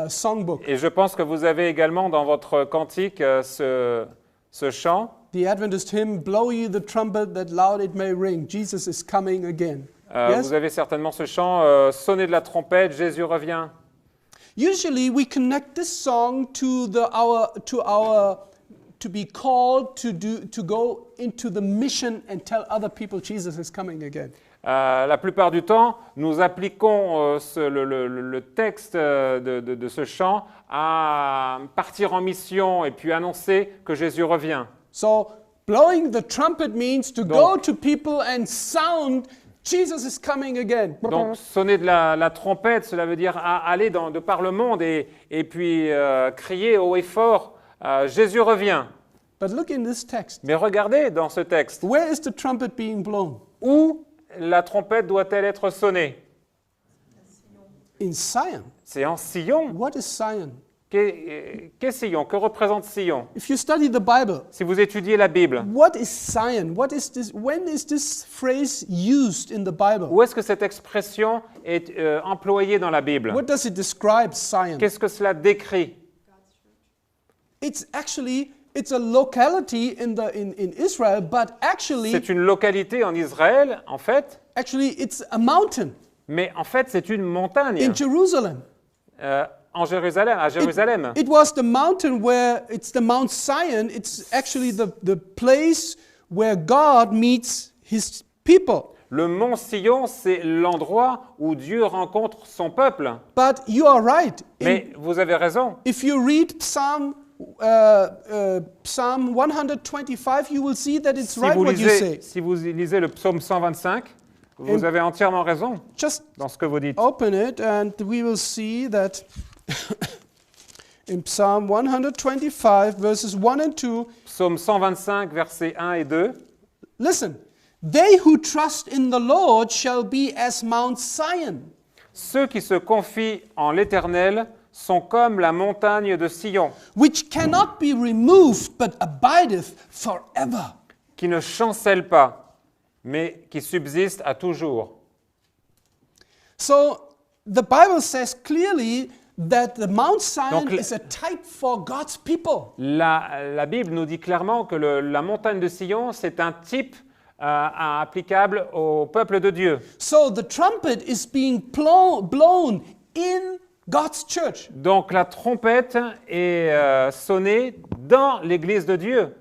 songbook. et je pense que vous avez également dans votre cantique ce chant. The Adventist hymn, blow ye the trumpet that loud it may ring, Jesus is coming again. Yes? Vous avez certainement ce chant « Sonnez de la trompette, Jésus revient ». Usually we connect this song to be called to go into the mission and tell other people Jesus is coming again. La plupart du temps, nous appliquons le texte de ce chant à partir en mission et puis annoncer que Jésus revient. So blowing the trumpet means to go to people and sound Jesus is coming again. Donc sonner de la trompette, cela veut dire aller de par le monde et puis crier haut et fort Jésus revient. But look in this text. Mais regardez dans ce texte, Where is the trumpet being blown? où la trompette doit-elle être sonnée? In Zion. C'est en Sion. What is Zion? Qu'est Sion? Que représente Sion? If you study the Bible, Si vous étudiez la Bible, what is Zion? What is this? When is this phrase used in the Bible? où est-ce que cette expression est employée dans la Bible? What does it describe, Zion? Qu'est-ce que cela décrit? It's a locality in Israel, but C'est une localité en Israël, en fait, actually it's a mountain mais en fait, c'est une montagne in Jerusalem. à Jérusalem. It was the mountain where it's the Mount Zion. It's actually the place where God meets his people. Le mont Sion, c'est l'endroit où Dieu rencontre son peuple. But you are right. Mais vous avez raison. If you read Psalm 125, you will see that it's Si right vous, what you say. si vous lisez le psaume 125, vous avez entièrement raison Just dans ce que vous dites. open it and we will see that in Psalm 125, verses 1 and 2, Psaume 125, versets 1 et 2. listen. They who trust in the Lord shall be as Mount Zion, Ceux qui se confient en l'Éternel sont comme la montagne de Sion, which cannot be removed but abideth forever. qui ne chancelle pas, mais qui subsiste à toujours. So the Bible says clearly that the Mount Zion Donc, is a type for God's people. La Bible nous dit clairement que la montagne de Sion, c'est un type applicable au peuple de Dieu. So the trumpet is being blown in God's church. Donc la trompette est sonnée dans l'Église de Dieu.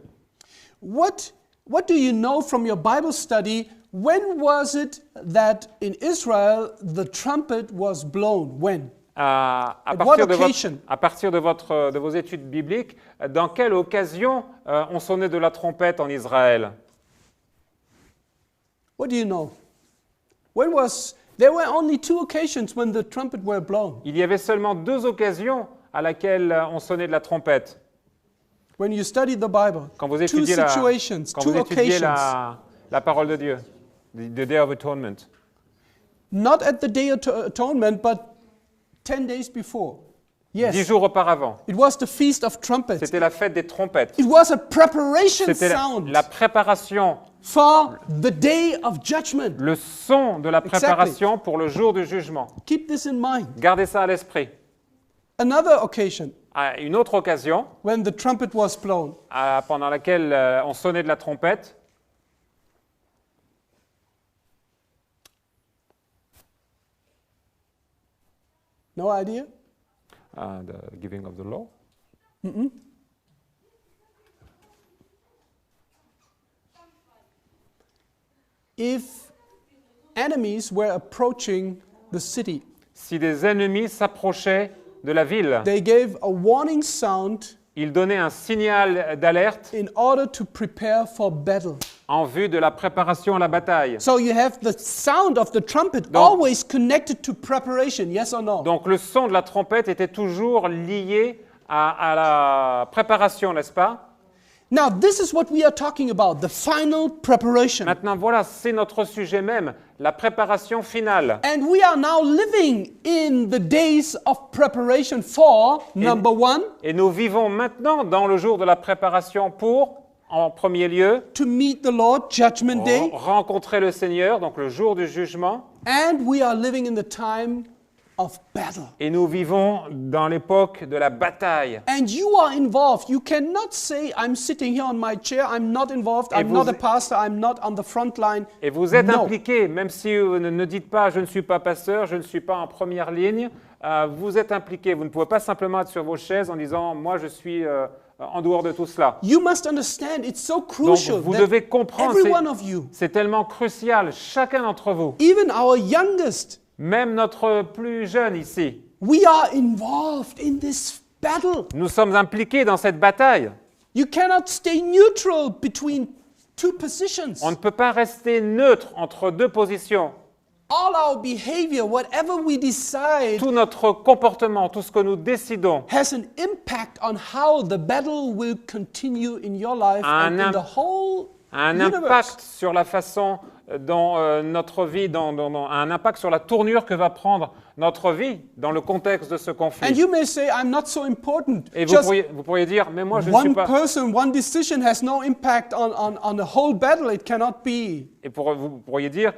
What do you know from your Bible study? When was it that in Israel the trumpet was blown? When? À At partir, what occasion? à partir de vos études bibliques, dans quelle occasion on sonnait de la trompette en Israël? What do you know? There were only 2 occasions when the trumpet were blown. Il y avait seulement 2 occasions à laquelle on sonnait de la trompette. When you study the Bible, Quand vous 2 étudiez, situations, quand 2 vous étudiez occasions. la parole de Dieu, the Day of Atonement. Not at the Day of Atonement, but 10 days before. 10 Yes. jours auparavant, It was the Feast of Trumpets. c'était la fête des trompettes. It was a preparation C'était sound la préparation, for the Day of Judgment. le son de la préparation pour le jour du jugement. Keep this in mind. Gardez ça à l'esprit. Another occasion À une autre occasion, when the trumpet was blown. pendant laquelle on sonnait de la trompette, No idea? the giving of the law. If enemies were approaching the city, Si des ennemis s'approchaient de la ville, they gave a warning sound ils donnaient un signal d'alerte in order to prepare for battle. en vue de la préparation à la bataille. So you have the sound of the trumpet Donc- always connected to preparation, yes or no? Donc le son de la trompette était toujours lié à la préparation, n'est-ce pas? Now, this is what we are talking about, the final preparation. Maintenant, voilà, c'est notre sujet même, la préparation finale. And we are now living in the days of preparation for, number 1, Et nous vivons maintenant dans le jour de la préparation pour, en premier lieu, to meet the Lord, Judgment Day. rencontrer le Seigneur, donc le jour du jugement. And we are living in the time of battle. Et nous vivons dans l'époque de la bataille. And you are involved. You cannot say, I'm sitting here on my chair, I'm not involved, I'm vous- not a pastor, I'm not on the front line. Et vous êtes No. impliqué, même si vous ne dites pas « je ne suis pas pasteur, je ne suis pas en première ligne », vous êtes impliqué. Vous ne pouvez pas simplement être sur vos chaises en disant « moi je suis en dehors de tout cela ». You must understand, it's so Donc crucial vous that devez comprendre, every one of you, c'est tellement crucial, chacun d'entre vous, even our youngest, même notre plus jeune ici, we are involved in this battle. nous sommes impliqués dans cette bataille. You cannot stay neutral between 2 positions. On ne peut pas rester neutre entre 2 positions. All our behavior, whatever we decide, Tout notre comportement, tout ce que nous décidons has an impact on how the battle will continue in your life Un and in imp- the whole a un universe. impact sur la façon dans notre vie, un impact sur la tournure que va prendre notre vie dans le contexte de ce And conflit. you may say, I'm not so important. Et Just vous pourriez dire, mais moi je ne suis one pas... person, one decision has no impact on the whole battle. It cannot be. Et vous pourriez dire,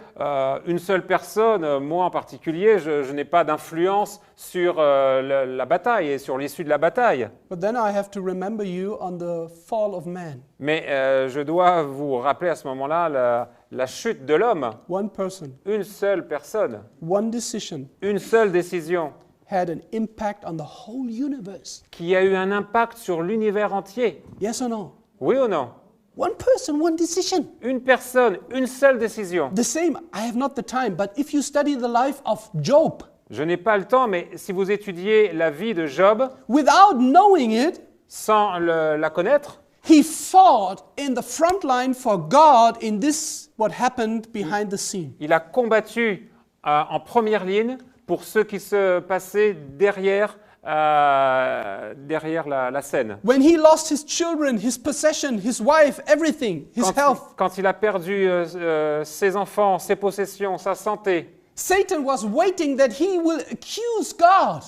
une seule personne, moi en particulier, je n'ai pas d'influence sur la bataille et sur l'issue de la bataille. But then I have to remember you on the fall of man. Mais je dois vous rappeler à ce moment-là la chute de l'homme. One person, Une seule personne, one decision une seule décision had an impact on the whole universe. qui a eu un impact sur l'univers entier. Yes or no? Oui ou non? One person, one decision. Une personne, une seule décision. The same, I have not the time, but if you study the life of Job, Je n'ai pas le temps, mais si vous étudiez la vie de Job without knowing it, sans la connaître, he fought in the front line for God in this, what happened behind the scene. il a combattu en première ligne pour ce qui se passait derrière la scène. When he lost his children, his possession, his wife, everything, his health, Quand il a perdu ses enfants, ses possessions, sa santé, Satan was waiting that he will accuse God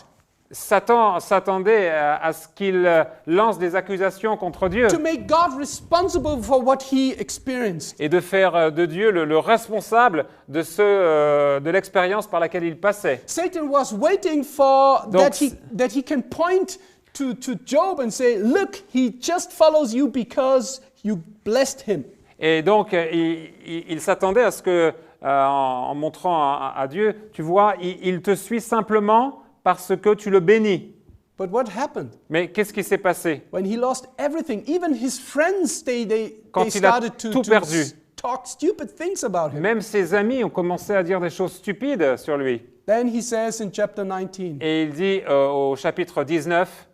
Satan s'attendait à ce qu'il lance des accusations contre Dieu to make God responsible for what he experienced. et de faire de Dieu le responsable de l'expérience par laquelle il passait. Satan was waiting for Donc, that he can point to Job and say, look, he just follows you because you blessed him. Et donc, il s'attendait à ce que, en montrant à Dieu, tu vois, il te suit simplement parce que tu le bénis. But what happened? Mais qu'est-ce qui s'est passé? When he lost everything, even his friends, they Quand il a started tout perdu. talk stupid things about him. Même ses amis ont commencé à dire des choses stupides sur lui. Then he says in chapter 19, Et il dit au chapitre 19,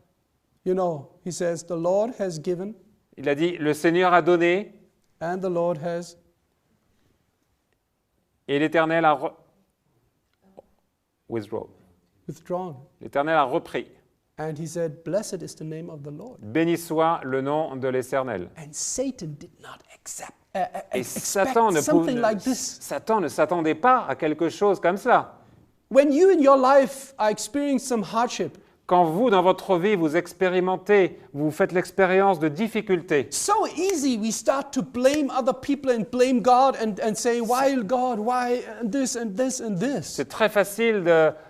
you know, he says, the Lord has given il a dit, le Seigneur a donné and the Lord has et l'Éternel a withdrawn. withdrawn. L'Éternel a repris. And he said, blessed is the name of the Lord. Béni soit le nom de l'Éternel. And Satan did not Et expect Satan something like this. Satan ne s'attendait pas à quelque chose comme cela. When you in your life are experiencing some hardship, Quand vous, dans votre vie, vous expérimentez, vous faites l'expérience de difficultés, so easy we start to blame other people and blame God and say, why God, why this and this and this. c'est très facile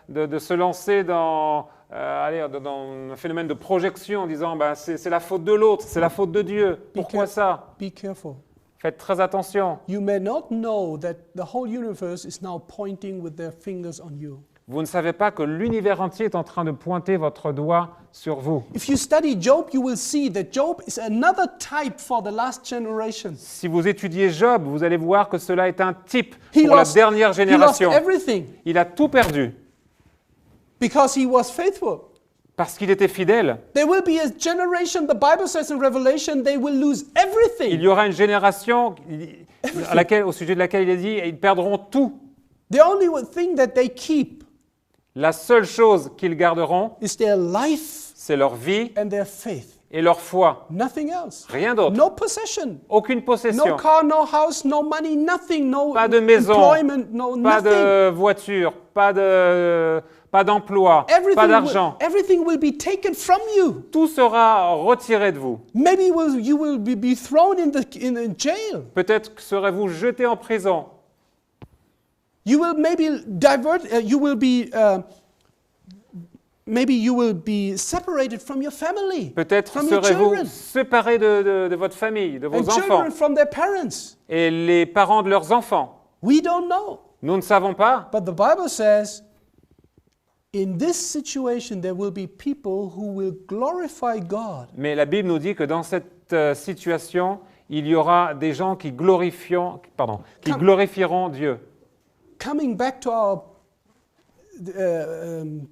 de se lancer dans un phénomène de projection en disant ben, c'est la faute de l'autre, c'est la faute de Dieu. Pourquoi ça? Be careful. Faites très attention. You may not know that the whole universe is now pointing with their fingers on you. Vous ne savez pas que l'univers entier est en train de pointer votre doigt sur vous. If you study Job, you will see that Job is another type for the last generation. Si vous étudiez Job, vous allez voir que cela est un type He pour la lost, dernière he lost génération. everything Il a tout perdu because he was faithful. parce qu'il était fidèle. There will be a generation, the Bible says in Revelation, they will lose everything. Il y aura une génération au sujet de laquelle il a dit ils perdront tout. The only thing that they keep La seule chose qu'ils garderont, is their life c'est leur vie and their faith. et leur foi. Nothing else. Rien d'autre. No possession. Aucune No possession. car, no house, no money, nothing. No Pas de maison, employment, no pas nothing. de voiture, pas d'emploi, pas d'argent. Everything will be taken from you. Tout sera retiré de vous. Maybe you will be thrown in jail. Peut-être que serez-vous jeté en prison. You will maybe maybe you will be separated from your family, Peut-être from your serez-vous children, séparés de votre famille, de vos and enfants, children from their parents. et les parents de leurs enfants. We don't know. Nous ne savons pas, But the Bible says, in this situation, there will be people who will glorify God. mais la Bible nous dit que dans cette situation, il y aura des gens qui glorifieront Dieu. Coming back to our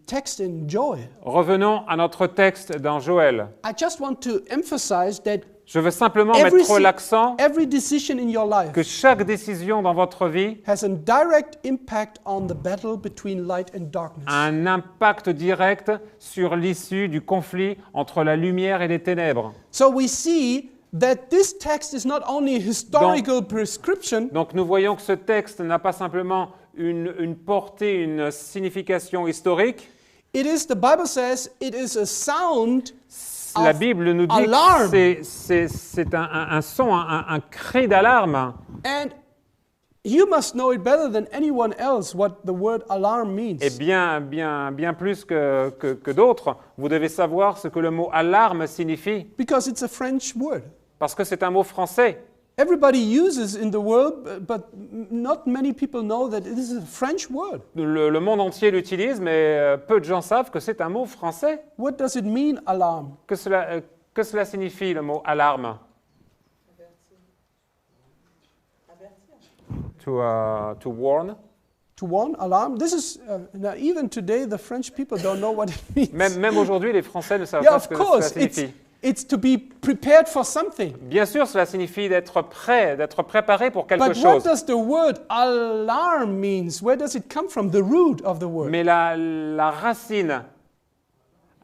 text in Joel, Revenons à notre texte dans Joël. I just want to emphasize that Je veux simplement every, mettre l'accent every decision in your life que chaque décision dans votre vie has a direct impact on the battle between light and darkness. a un impact direct sur l'issue du conflit entre la lumière et les ténèbres. So we see that this text is not only a historical prescription, Donc nous voyons que ce texte n'a pas simplement une portée, une signification historique. it is, the Bible says, it is a sound La of Bible nous dit alarm. que c'est un son, un cri d'alarme. And you must know it better than anyone else what the word alarm means. Et bien plus que d'autres, vous devez savoir ce que le mot alarme signifie, Because it's a French word. parce que c'est un mot français. Everybody uses in the world, but not many people know that it is a French word. Le monde entier l'utilise, mais peu de gens savent que c'est un mot français. What does it mean, alarm? Que cela signifie, le mot alarme? To warn. To warn, alarm. This is, now even today, the French people don't know what it means. Même aujourd'hui, les Français ne savent Yeah, pas of ce que cela course, signifie. it's to be prepared for something. Bien sûr, cela signifie d'être prêt, d'être préparé pour quelque But what chose. does the word alarm means? Where does it come from? The root of the word. Mais la racine,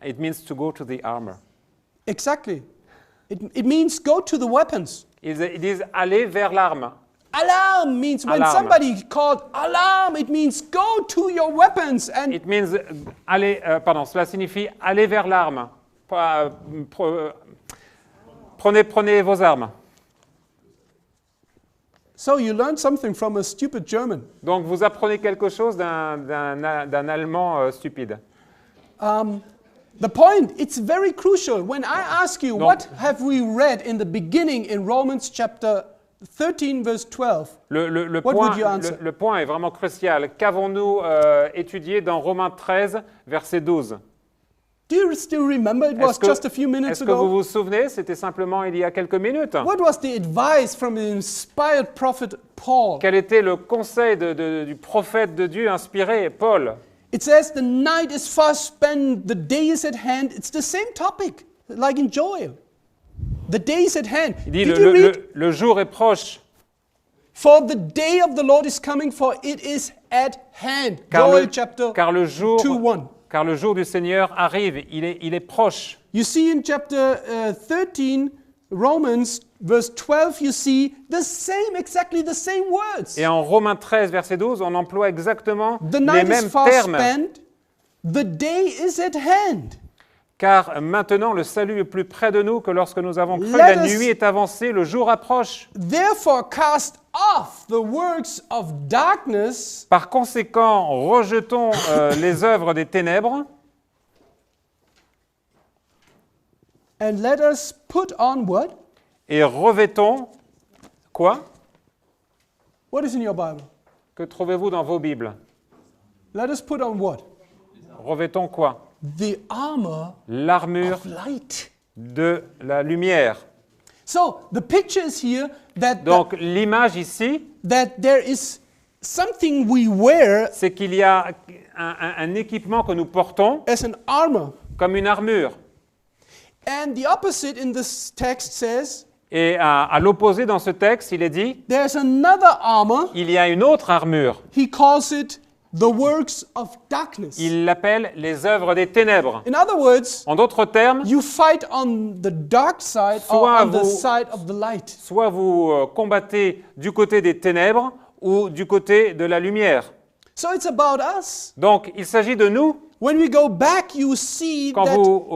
it means to go to the armor. Exactly. It means go to the weapons. Ils disent aller vers l'arme. Alarm means when Alarm. somebody called alarm, it means go to your weapons. And It means cela signifie aller vers l'arme. Prenez vos armes. so you learn something from a stupid German. Donc vous apprenez quelque chose d'un Allemand stupide. The point, it's very crucial. When I ask you, what have we read in the beginning in Romans chapter 13, verse 12? Le What point, would you answer? le point est vraiment crucial. Qu'avons-nous étudié dans Romains 13, verset 12? Do you still remember? It was just a few minutes Est-ce que vous ago. vous souvenez? C'était simplement il y a quelques minutes. What was the advice from the inspired prophet Paul? Quel était le conseil du prophète de Dieu inspiré, Paul? It says, the night is fast spent, the day is at hand. It's the same topic, like in Joel. The day is at hand. Il dit Did you read? le jour est proche, For the day of the Lord is coming, for it is at hand. car Joel chapter car le jour 2:1. car le jour du Seigneur arrive, il est proche. You see in chapter 13, Romans, verse 12, you see exactly the same words. Et en Romains 13, verset 12, on emploie exactement The les night is mêmes fast termes. spent, the day is at hand. Car maintenant le salut est plus près de nous que lorsque nous avons cru. Let La us- nuit est avancée, le jour approche. Therefore, cast off the works of darkness Par conséquent, rejetons les œuvres des ténèbres and let us put on what? et revêtons quoi? What is in your Bible? Que trouvez-vous dans vos Bibles? Let us put on what? Revêtons quoi? The armor L'armure of light. de la lumière. So the picture is here that, Donc l'image ici, that there is something we wear c'est qu'il y a un équipement que nous portons as an armor. comme une armure. And the opposite in this text says Et à l'opposé dans ce texte, il est dit, there's another armor. il y a une autre armure. He calls it the works of darkness. Il l'appelle les œuvres des ténèbres. In other words, En d'autres termes, you fight on the dark side or Soit on the vous- side of the light. soit vous combattez du côté des ténèbres ou du côté de la lumière. So it's about us. Donc, il s'agit de nous. When we go back, you see Quand that vous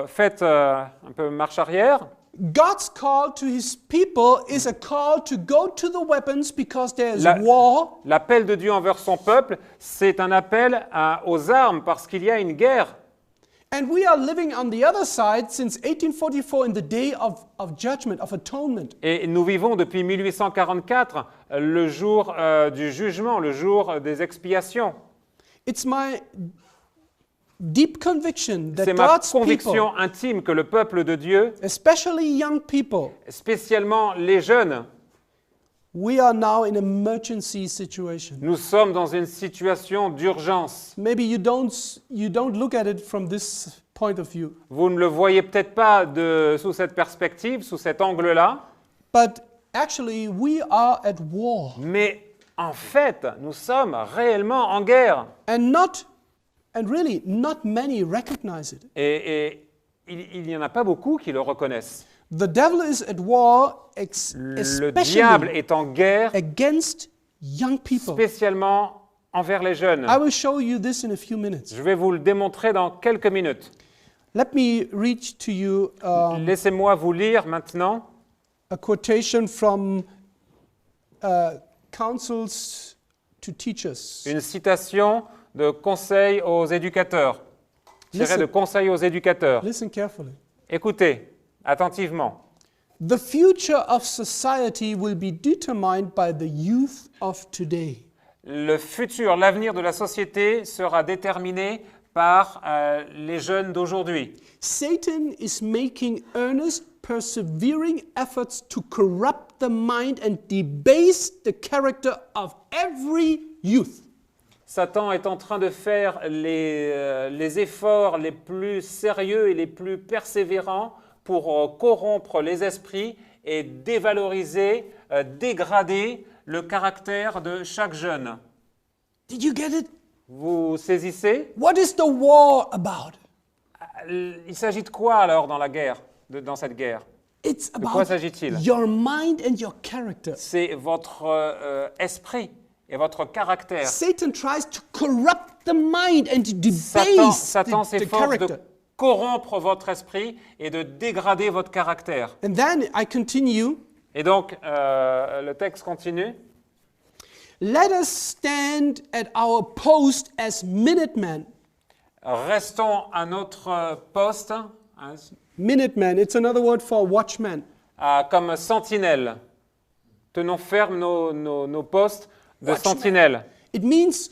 faites un peu marche arrière, God's call to his people is a call to go to the weapons because there's La- war. l'appel de Dieu envers son peuple, c'est un appel aux armes parce qu'il y a une guerre. And we are living on the other side since 1844 in the day of judgment, of atonement. Et nous vivons depuis 1844 le jour du jugement, le jour des expiations. It's my deep conviction that C'est ma God's people, conviction intime que le peuple de Dieu, especially young people, spécialement les jeunes, we are now in an emergency situation. nous sommes dans une situation d'urgence. Maybe you don't look at it from this point of view, Vous ne le voyez peut-être pas sous cette perspective, sous cet angle-là, but actually we are at war. mais en fait, nous sommes réellement en guerre. And really, not many recognize it. Et il n'y en a pas beaucoup qui le reconnaissent. The devil is at war Le especially diable est en guerre against young people. spécialement envers les jeunes. I will show you this in a few minutes. Je vais vous le démontrer dans quelques minutes. Let me read to you Laissez-moi vous lire maintenant a quotation from Counsels to Teachers. une citation de Conseil aux éducateurs, tirée Listen. de Conseil aux éducateurs. Listen carefully. Écoutez attentivement. The future of society will be determined by the youth of today. Le futur, l'avenir de la société sera déterminé par les jeunes d'aujourd'hui. Satan is making earnest, persevering efforts to corrupt the mind and debase the character of every youth. Satan est en train de faire les efforts les plus sérieux et les plus persévérants pour corrompre les esprits et dévaloriser, dégrader le caractère de chaque jeune. Did you get it? Vous saisissez? What is the war about? Il s'agit de quoi alors dans la guerre, dans cette guerre? It's quoi about s'agit-il? your mind and your character. C'est votre esprit et votre caractère. Satan tries to corrupt the mind and to Satan debase the s'efforce de character. corrompre votre esprit et de dégrader votre caractère. And then I continue. Et donc, le texte continue. Let us stand at our post as Minutemen. Restons à notre poste hein, Minutemen, it's another word for watchman. comme sentinelle. Tenons ferme nos postes de Watchman. sentinelle. It means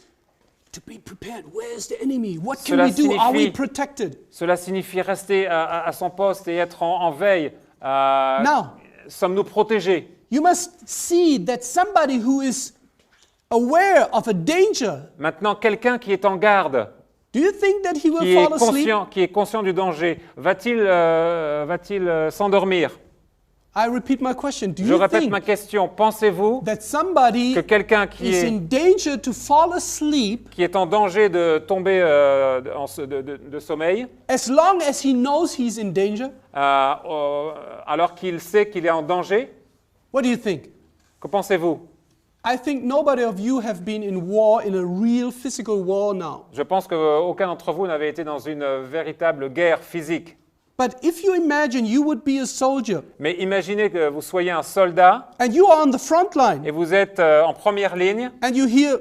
to be prepared. Where's the enemy? What can Cela we do? Are we signifie- protected? Cela signifie rester à son poste et être en veille. Now, Sommes-nous protégés? you must see that somebody who is aware of a danger, Maintenant, quelqu'un qui est en garde, do you think that he will qui est fall asleep? qui est conscient du danger, va-t-il s'endormir? I repeat my question. Do Je you répète think ma question. Pensez-vous that somebody que quelqu'un qui is in danger to fall asleep est en danger de tomber de sommeil, as long as he knows he's in danger? alors qu'il sait qu'il est en danger? What do you think? Que pensez-vous? I think nobody of you have been in war, in a real physical war now. Je pense qu'aucun d'entre vous n'avait été dans une véritable guerre physique. But if you imagine you would be a soldier Mais imaginez que vous soyez un soldat and you are on the front line et vous êtes en première ligne and you hear,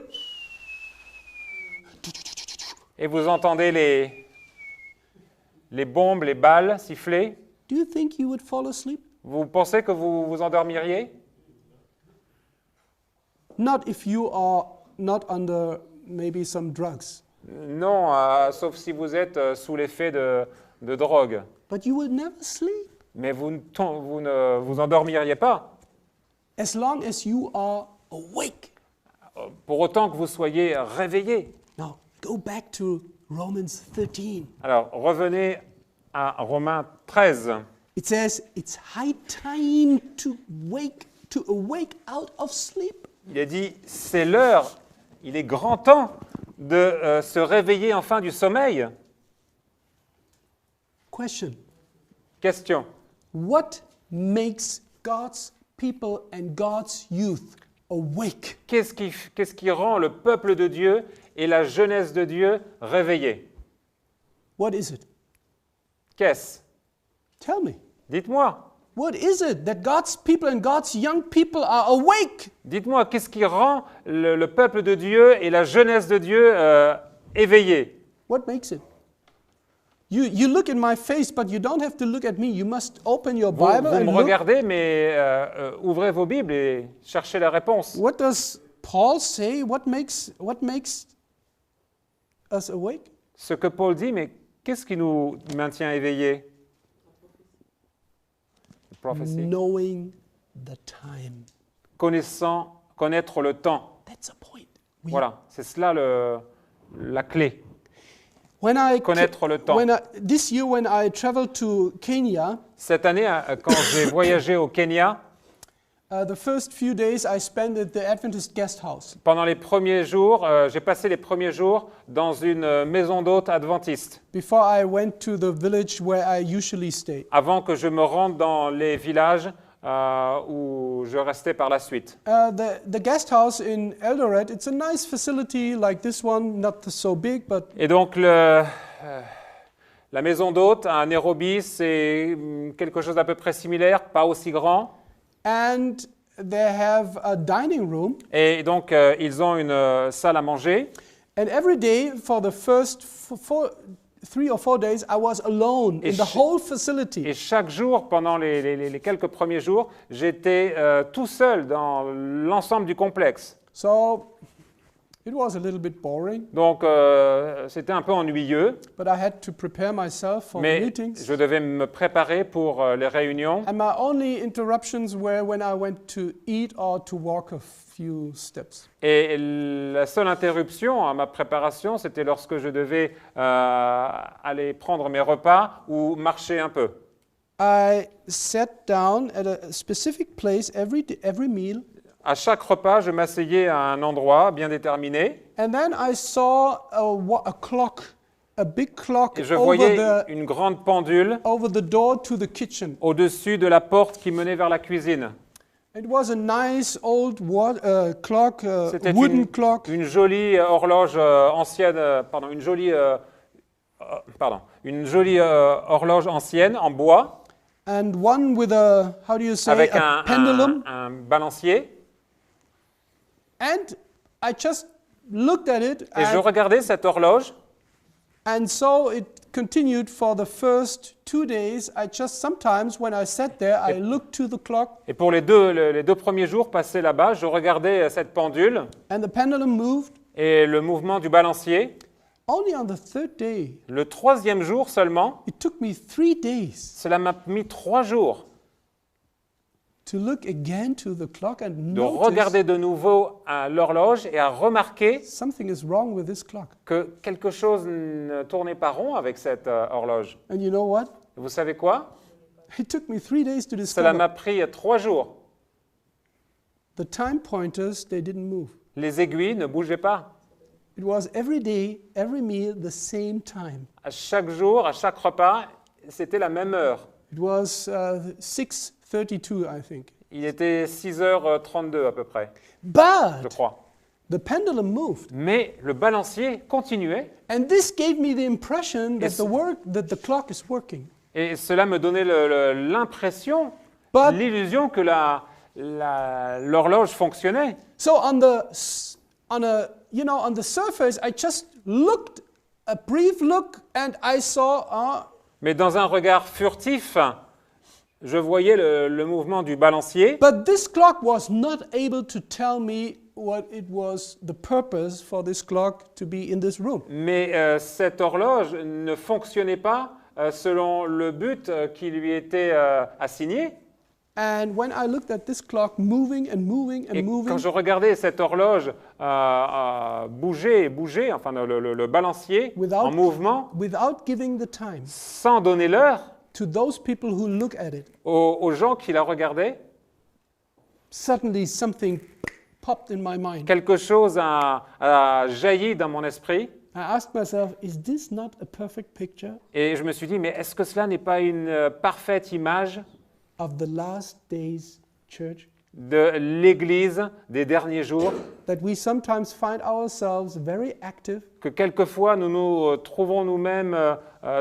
et vous entendez les bombes, les balles siffler. do you think you would fall asleep? Vous pensez que vous vous endormiriez? Not if you are not under maybe some drugs. Non, sauf si vous êtes sous l'effet de drogue. But you will never sleep Mais vous ne vous endormiriez pas, as long as you are awake. pour autant que vous soyez réveillé. Now, go back to Romans 13. Alors, revenez à Romains 13. It says it's high time to awake out of sleep. Il est dit, c'est l'heure, il est grand temps de se réveiller enfin du sommeil. Question. Question. What makes God's people and God's youth awake? Qu'est-ce qui rend le peuple de Dieu et la jeunesse de Dieu réveillés? What is it? Qu'est-ce? Tell me. Dites-moi. What is it that God's people and God's young people are awake? Dites-moi, qu'est-ce qui rend le peuple de Dieu et la jeunesse de Dieu éveillés? What makes it? You look in my face, but you don't have to look at me. You must open your Vous, Bible vous and me look. regardez, mais ouvrez vos Bibles et cherchez la réponse. What does Paul say? What makes us awake? Ce que Paul dit, mais qu'est-ce qui nous maintient éveillés? Prophecy. Knowing the time. Connaître le temps. That's a point. We- Voilà, c'est cela la clé. When I Connaître le temps. This year, when I traveled to Kenya, Cette année, quand j'ai voyagé au Kenya, The first few days I spent at the Adventist guest house. Pendant les premiers jours, j'ai passé les premiers jours dans une maison d'hôte adventiste, Before I went to the village where I usually stay. avant que je me rende dans les villages où je restais par la suite. The guest house in Eldoret, it's a nice facility like this one, not so big, but Et donc, la maison d'hôte à Nairobi, c'est quelque chose d'à peu près similaire, pas aussi grand. and they have a dining room. Et donc, ils ont une salle à manger. And every day for the first 3 or 4 days, I was alone in the whole facility. Et chaque jour, pendant les quelques premiers jours, j'étais tout seul dans l'ensemble du complexe. So it was a little bit boring, Donc, c'était un peu ennuyeux, but I had to prepare myself for the mais meetings. je devais me préparer pour les réunions. And my only interruptions were when I went to eat or to walk a few steps. Et la seule interruption à ma préparation, c'était lorsque je devais aller prendre mes repas ou marcher un peu. I sat down at a specific place every meal, À chaque repas, je m'asseyais à un endroit bien déterminé and then I saw a clock, a big clock et je voyais over une grande pendule the door to the kitchen. au-dessus de la porte qui menait vers la cuisine. It was a nice old clock, C'était wooden clock, une jolie horloge ancienne, une jolie horloge ancienne en bois and one with a, how do you say, avec a pendulum. un balancier. And I just looked at it, Et je regardais cette horloge. and so it continued for the first 2 days. I just sometimes, when I sat there, I looked to the clock, Et pour les deux premiers jours passés là-bas, je regardais cette pendule and the pendulum moved. et le mouvement du balancier. Only on the third day, Le troisième jour seulement, it took me 3 days cela m'a mis 3 jours to look again to the clock and de notice regarder de nouveau à l'horloge et à remarquer something is wrong with this clock. que quelque chose ne tournait pas rond avec cette horloge. And you know what? Vous savez quoi? It took me 3 days to Cela discover m'a pris 3 jours. the time pointers, they didn't move. Les aiguilles ne bougeaient pas. It was every day, every meal, the same time. À chaque jour, à chaque repas, c'était la même heure. It was 6:32, I think. Il était 6h32 à peu près, je But crois. the pendulum moved. Mais le balancier continuait And this gave me the impression that Yes. that the clock is working. et cela me donnait l'impression, But- l'illusion que l'horloge fonctionnait. So on the surface, I just looked a brief look and I saw Mais dans un regard furtif, je voyais le mouvement du balancier, but this clock was not able to tell me what it was the purpose for this clock to be in this room. mais cette horloge ne fonctionnait pas selon le but qui lui était assigné. And when I looked at this clock moving and moving and Et moving, quand je regardais cette horloge bouger, enfin le balancier Without- en mouvement, without giving the time sans donner l'heure to those people who look at it, aux gens qui la regardaient, suddenly something popped in my mind. quelque chose a jailli dans mon esprit. I asked myself, is this not a perfect picture Et je me suis dit, mais est-ce que cela n'est pas une parfaite image of the last days church? de l'Église des derniers jours, That we sometimes find ourselves very active, que quelquefois nous nous trouvons nous-mêmes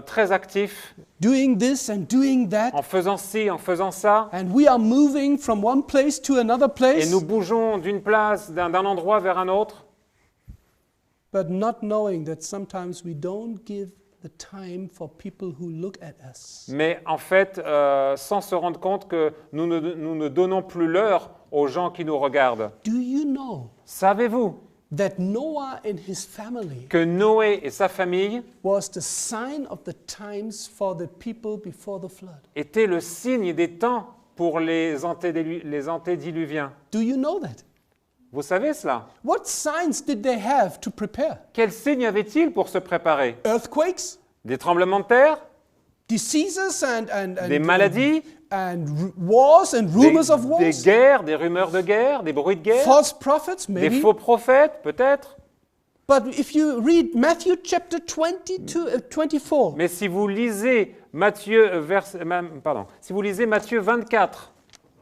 très actifs doing this and doing that, en faisant ci, en faisant ça, and we are moving from one place to another et place, nous bougeons d'une place, d'un endroit vers un autre, but not knowing that sometimes we don't give the time for people who look at us. mais en fait, sans se rendre compte que nous ne donnons plus l'heure aux gens qui nous regardent. Do you know Savez-vous that Noah and his family que Noé et sa famille was the sign of the times for the people before the flood? étaient le signe des temps pour les antédiluviens? Do you know that? Vous savez cela? What signs did they have to prepare? Quels signes avait-il pour se préparer? Earthquakes? Des tremblements de terre? diseases des maladies, wars and rumors of des wars, guerres, des rumeurs de guerre, des bruits de guerre, false prophets, des maybe. faux prophètes, peut-être. But if you read Matthew chapter 24, Mais si vous lisez Matthieu, si vous lisez Matthieu 24,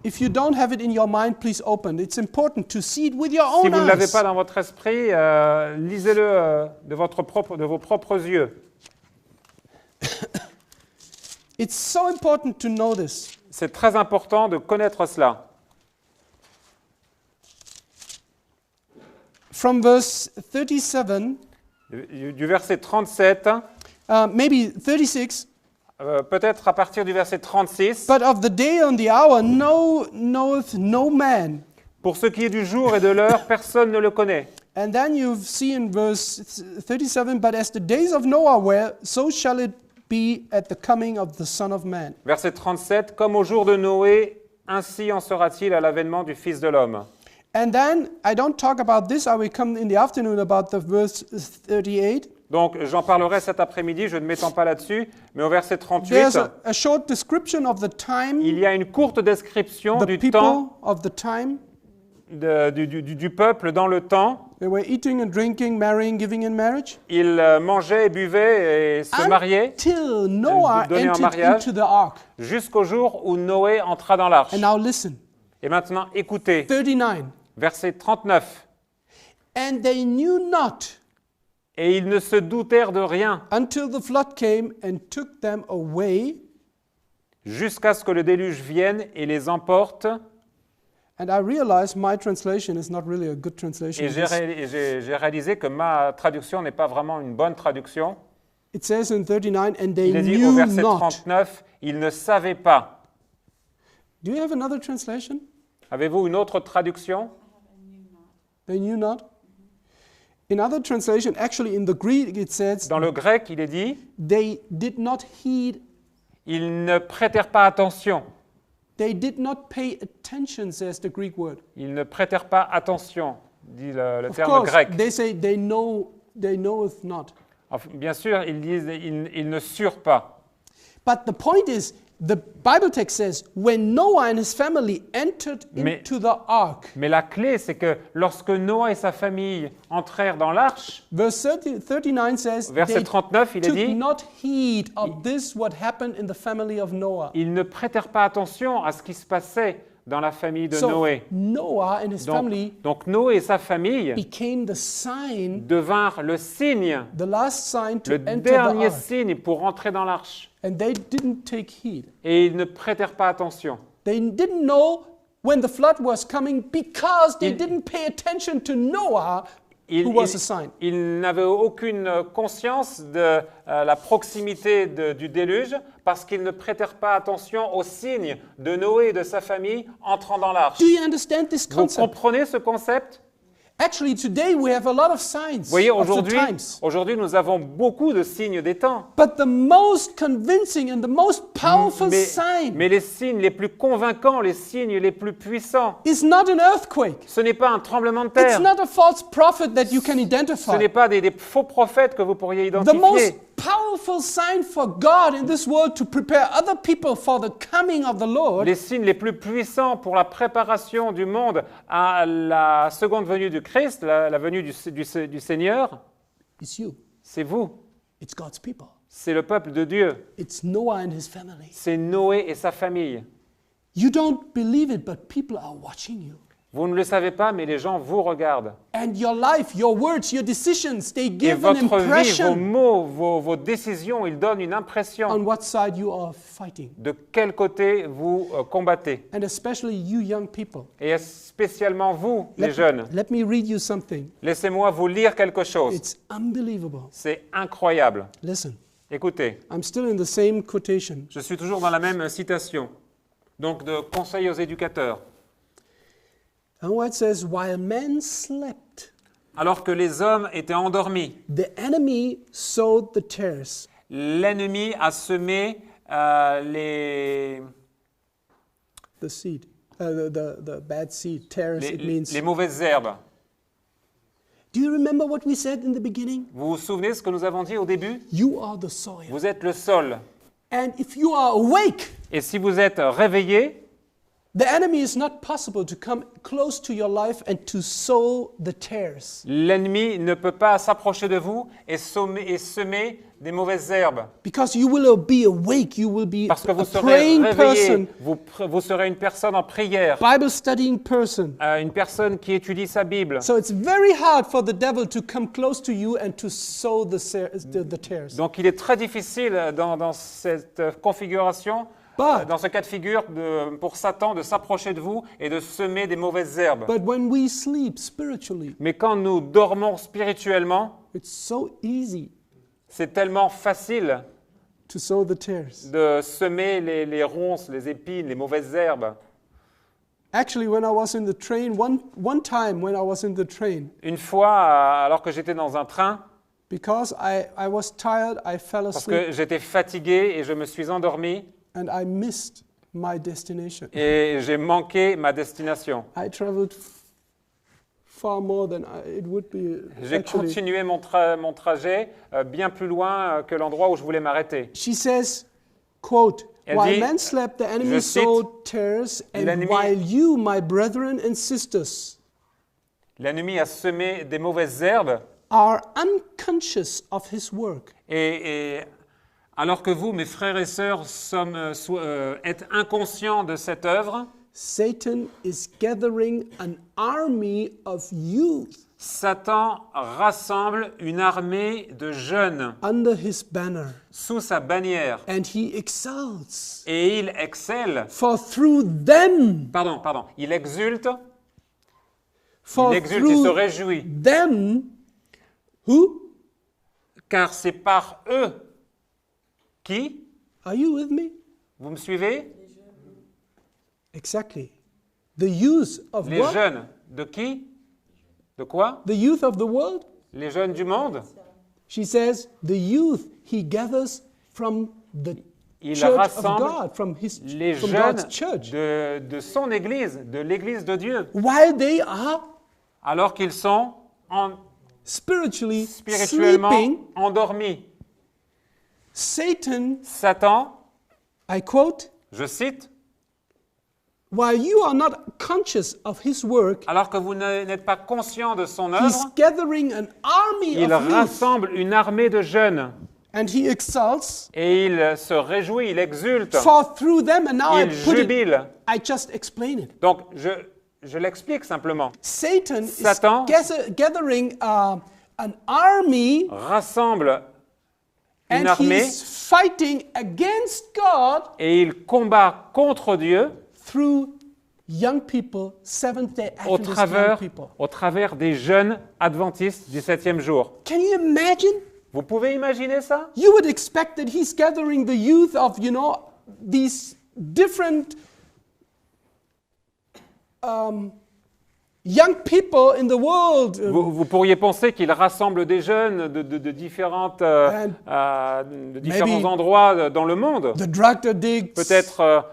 if you don't have it in your mind, please open. It's important to see it with your si own vous ne l'avez eyes. pas dans votre esprit, lisez-le de vos propres yeux. It's so important to know this. C'est très important de connaître cela. From verse 37, Du verset 37, maybe 36, peut-être à partir du verset 36, but of the day and the hour knoweth no man. pour ce qui est du jour et de l'heure, personne ne le connaît. And then you see in verse 37, but as the days of Noah were, so shall it be at the coming of the Son of Man. Verset 37, comme au jour de Noé, ainsi en sera-t-il à l'avènement du Fils de l'homme. And then, I don't talk about this, I will come in the afternoon about the verse 38. Donc j'en parlerai cet après-midi, je ne m'étends pas là-dessus, mais au verset 38, There's a short description of the time, il y a une courte description the du people temps, of the time. du peuple dans le temps. They were eating and drinking, marrying, giving in marriage. Ils mangeaient et buvaient et se mariaient Until Noah donner en entered mariage. into the ark. jusqu'au jour où Noé entra dans l'arche. And now listen, Et maintenant, écoutez, 39. verset 39. And they knew not Et ils ne se doutèrent de rien until the flood came and took them away. jusqu'à ce que le déluge vienne et les emporte. And I realized my translation is not really a good translation. Et j'ai réalisé que ma traduction n'est pas vraiment une bonne traduction. It says in 39, and they Il est dit au knew verset not. 39, ils ne savaient pas. Do you have another translation? Avez-vous une autre traduction? They knew not. In other translation, actually in the Greek it says, Dans le grec, il est dit, they did not heed, ils ne prêtèrent pas attention. they did not pay attention, says the Greek word. Ils ne prêtèrent pas attention, dit le Of terme course, grec. they say they knoweth not. Enfin, bien sûr, ils disent ils ne surent pas. But the point is, the Bible text says, when Noah and his family entered Mais- into the ark, Mais la clé, c'est que lorsque Noah et sa famille entrèrent dans l'arche, verse 39 says, verset they 39, il est took dit, not heed of this what happened in the family of Noah. ils ne prêtèrent pas attention à ce qui se passait dans la famille de So Noé. Noah and his family Donc Noé et sa famille became the sign, devinrent le signe, the last sign to le enter the dernier ark. signe pour entrer dans l'arche. And they didn't take heed. Et ils ne prêtèrent pas attention. They didn't know when the flood was coming because they Ils- didn't pay attention to Noah, Ils, who was a sign. ils n'avaient aucune conscience de la proximité du déluge parce qu'ils ne prêtèrent pas attention aux signes de Noé et de sa famille entrant dans l'arche. Do you understand this Vous concept? comprenez ce concept? Actually, today we have a lot of signs Vous voyez, of the times. aujourd'hui, nous avons beaucoup de signes des temps. But the most convincing and the most powerful sign Mais les signes les plus convaincants, les signes les plus puissants, is not an earthquake. ce n'est pas un tremblement de It's terre. not a false prophet that you can Ce identify. n'est pas des faux prophètes que vous pourriez The most identifier. powerful sign for God in this world to prepare other people for the coming of the Lord Les signes les plus puissants pour la préparation du monde à la seconde venue du Christ, la venue du Seigneur, is you. c'est vous. It's God's people. C'est le peuple de Dieu. It's Noah and his family. C'est Noé et sa famille. You don't believe it, but people are watching you. Vous ne le savez pas, mais les gens vous regardent. And your life, your words, your decisions, they Et give an votre vie, vos impression mots, vos décisions, ils donnent une impression on what side you are fighting. de quel côté vous combattez. And especially you young people. Et spécialement vous, les jeunes. Let me read you something. Laissez-moi vous lire quelque chose. It's unbelievable. C'est incroyable. Listen, Écoutez, I'm still in the same quotation. je suis toujours dans la même citation. Donc de conseil aux éducateurs. And what it says, while men slept, Alors que les hommes étaient endormis, the enemy sowed the tares. l'ennemi a semé les The seed, the bad seed, tares, it means. les mauvaises herbes. Do you remember what we said in the beginning? Vous vous souvenez ce que nous avons dit au début? You are the soil. Vous êtes le sol. And if you are awake, Et si vous êtes réveillé, the enemy is not possible to come close to your life and to sow the tares. l'ennemi ne peut pas s'approcher de vous et semer des mauvaises herbes. Because you will be awake, you will be Parce que vous a serez praying réveillé, person, vous serez une personne en prière, Bible studying person. une personne qui étudie sa Bible. So it's very hard for the devil to come close to you and to sow the tares. Donc il est très difficile dans cette configuration, But- dans ce cas de figure, pour Satan de s'approcher de vous et de semer des mauvaises herbes. But when we sleep spiritually, Mais quand nous dormons spirituellement, it's so easy c'est tellement facile to sow the tares. de semer les ronces, les épines, les mauvaises herbes. Actually, when I was in the train, one time when I was in the train, Une fois, alors que j'étais dans un train, because I was tired, I fell parce asleep que j'étais fatigué et je me suis endormi and I missed my destination. et j'ai manqué ma destination. I traveled far more than it would be J'ai actually. continué mon trajet bien plus loin que l'endroit où je voulais m'arrêter. She says, quote, Elle while dit, men slept, the je enemy cite, sowed tares, and l'ennemi- while you, my brethren and sisters, L'ennemi a semé des mauvaises herbes are unconscious of his work. et alors que vous, mes frères et sœurs, êtes inconscients de cette œuvre, Satan is gathering an army of youth Satan rassemble une armée de jeunes under his banner, sous sa bannière and he excels. et il excelle. For through them, Pardon, il exulte, for il exulte, il se through réjouit, them, who? car c'est par eux qui, Are you with me? vous me suivez? Exactly. The youth of Les what? jeunes de qui? De quoi? The youth of the world? Les jeunes du monde? She says, the youth he gathers from the Il church of rassemble God, from les from jeunes God's church. de son Église, de l'Église de Dieu, While they are alors qu'ils sont spiritually spirituellement sleeping, endormis. Satan, Satan, I quote, je cite, while you are not conscious of his work, alors que vous n'êtes pas conscient de son he's œuvre, gathering an army il of youth, rassemble une armée de jeunes and he exalts. et il se réjouit, il exulte, For through them, and now il jubile. I just explain it. Donc, je l'explique simplement. Satan, Satan is gathering an army, Rassemble une and armée he's fighting against God et il combat contre Dieu through young people, Seventh-day Adventist young people. au travers des jeunes adventistes du 7e jour. Can you imagine? Vous pouvez imaginer ça? You would expect that he's gathering the youth of, these different young people in the world. Vous pourriez penser qu'il rassemble des jeunes de différents maybe endroits dans le monde. The drug addicts, Peut-être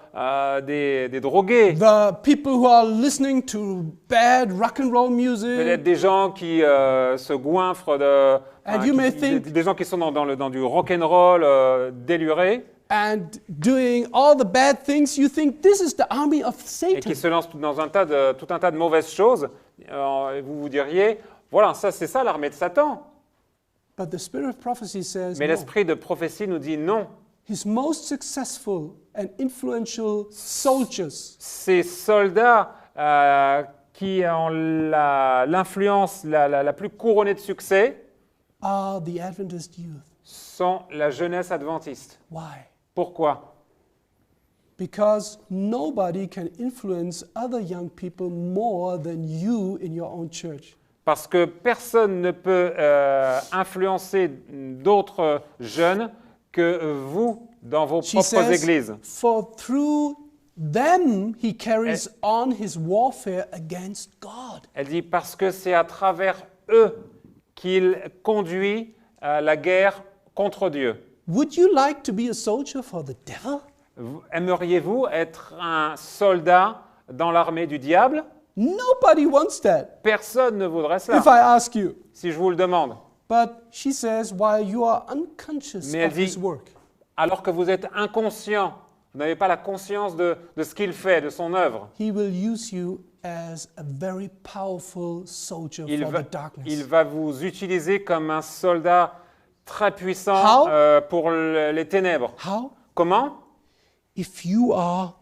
des drogués, the people who are listening to bad rock and roll music, peut-être des gens qui se goinfrent de... And you may think- des gens qui sont dans du rock'n'roll déluré and doing all the bad things. You think this is the army of et qui Satan. se lancent dans tout un tas de mauvaises choses. Et vous vous diriez, voilà, c'est ça l'armée de Satan. But the spirit of prophecy says Mais no. l'esprit de prophétie nous dit non. His most successful and influential soldiers Ces soldats qui ont l'influence la plus couronnée de succès are the Adventist youth. sont la jeunesse adventiste. Why? Pourquoi? Because nobody can influence other young people more than you in your own church. Parce que personne ne peut influencer d'autres jeunes que vous dans vos She propres says, églises. for through them he carries on his warfare against God. Elle dit parce que c'est à travers eux qu'il conduit la guerre contre Dieu. Would you like to be a soldier for the devil? Aimeriez-vous être un soldat dans l'armée du diable? Nobody wants that, Personne ne voudrait if cela, I ask you. si je vous le demande. But she says, while you are unconscious Mais elle of his dit- work, alors que vous êtes inconscient, vous n'avez pas la conscience de ce qu'il fait, de son œuvre. He will use you as a very powerful soldier Il for va, the darkness. il va vous utiliser comme un soldat très puissant How? pour les ténèbres. How? Comment? If you are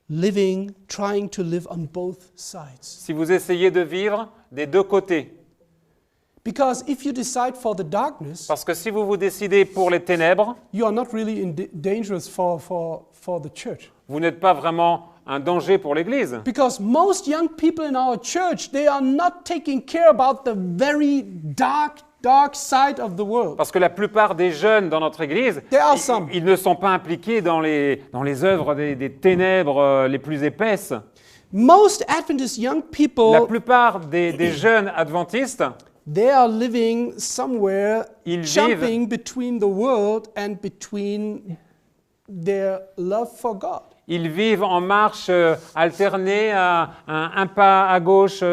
living, trying to live on both sides. Si vous essayez de vivre des deux côtés. Because if you decide for the darkness, Parce que si vous vous décidez pour les ténèbres, you are not really dangerous for the church. vous n'êtes pas vraiment un danger pour l'Église. Because most young people in our church, they are not taking care about the very dark side of the world. Parce que la plupart des jeunes dans notre Église, There are some. ils ne sont pas impliqués dans les œuvres des ténèbres les plus épaisses. Most Adventist young La people, plupart des jeunes adventistes, they are living somewhere Ils jumping between the world and between their love for God. ils vivent en marche alternée, un pas à gauche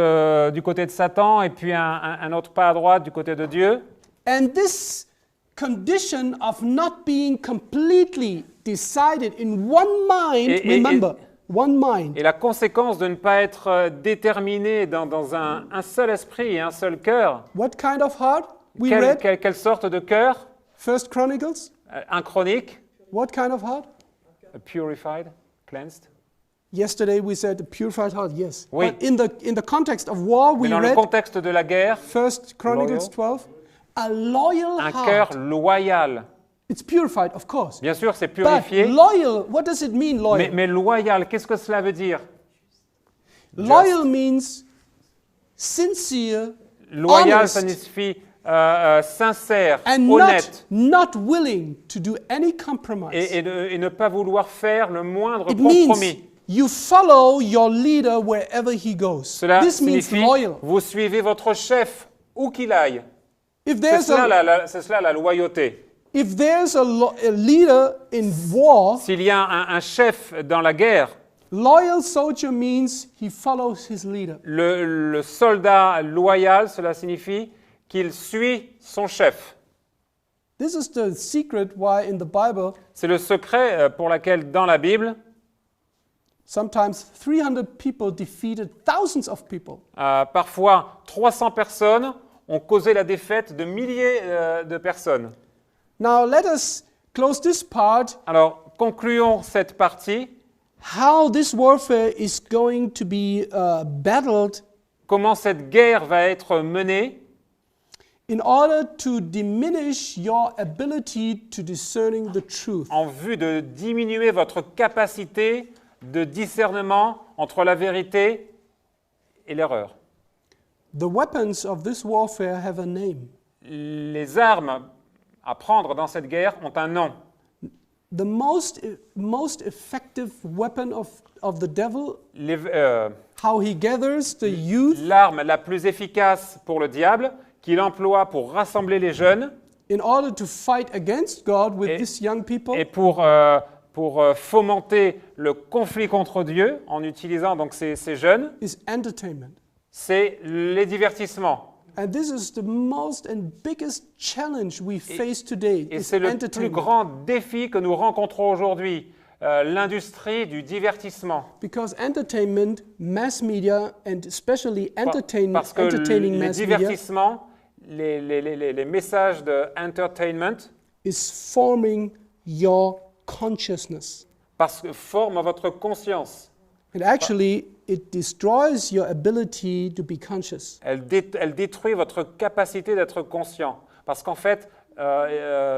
du côté de Satan et puis un autre pas à droite du côté de Dieu. And this condition of not being completely decided in one mind, remember, one mind, Et la conséquence de ne pas être déterminé dans un seul esprit et un seul cœur, what kind of heart we read? quelle sorte de cœur? First Chronicles, Un chronique, what kind of heart? purified, cleansed. Yesterday we said a purified heart, yes. Oui. But in the context of war, Mais we dans le read contexte de la guerre, First Chronicles Loyal. 12, a loyal un cœur heart. loyal. It's purified, of course. Bien sûr, c'est But purifié, loyal, what does it mean, loyal? mais loyal, qu'est-ce que cela veut dire? Loyal means sincere, Loyal, honest, ça signifie sincère, and honnête, not willing to do any compromise. et ne pas vouloir faire le moindre It means compromis. you follow your leader wherever he goes. Cela This means signifie loyal. vous suivez votre chef où qu'il aille. If C'est there's cela la loyauté. if there's a leader in war, S'il y a un chef dans la guerre, loyal soldier means he follows his leader. le soldat loyal, cela signifie qu'il suit son chef. This is the secret why in the Bible C'est le secret pour lequel dans la Bible, sometimes 300 people defeated thousands of people. parfois 300 personnes ont causé la défaite de milliers de personnes. Now let us close this part. Alors, concluons cette partie. How this warfare is going to be battled Comment cette guerre va être menée in order to diminish your ability to discerning the truth. en vue de diminuer votre capacité de discernement entre la vérité et l'erreur. The weapons of this warfare have a name. Les armes à prendre dans cette guerre ont un nom. The most effective weapon of the devil, how he gathers the youth L'arme la plus efficace pour le diable, qu'il emploie pour rassembler les jeunes in order to fight against God with Et- these young people, et pour fomenter le conflit contre Dieu en utilisant donc ces jeunes, is entertainment. c'est les divertissements. And this is the most and biggest challenge we face today, Et is c'est le plus entertainment. grand défi que nous rencontrons aujourd'hui, l'industrie du divertissement. Because entertainment, mass media, and especially Parce que entertaining les mass media divertissements, les messages de entertainment, is forming your consciousness. parce que forment votre conscience. And actually, it destroys your ability to be conscious. Elle détruit votre capacité d'être conscient. Parce qu'en fait,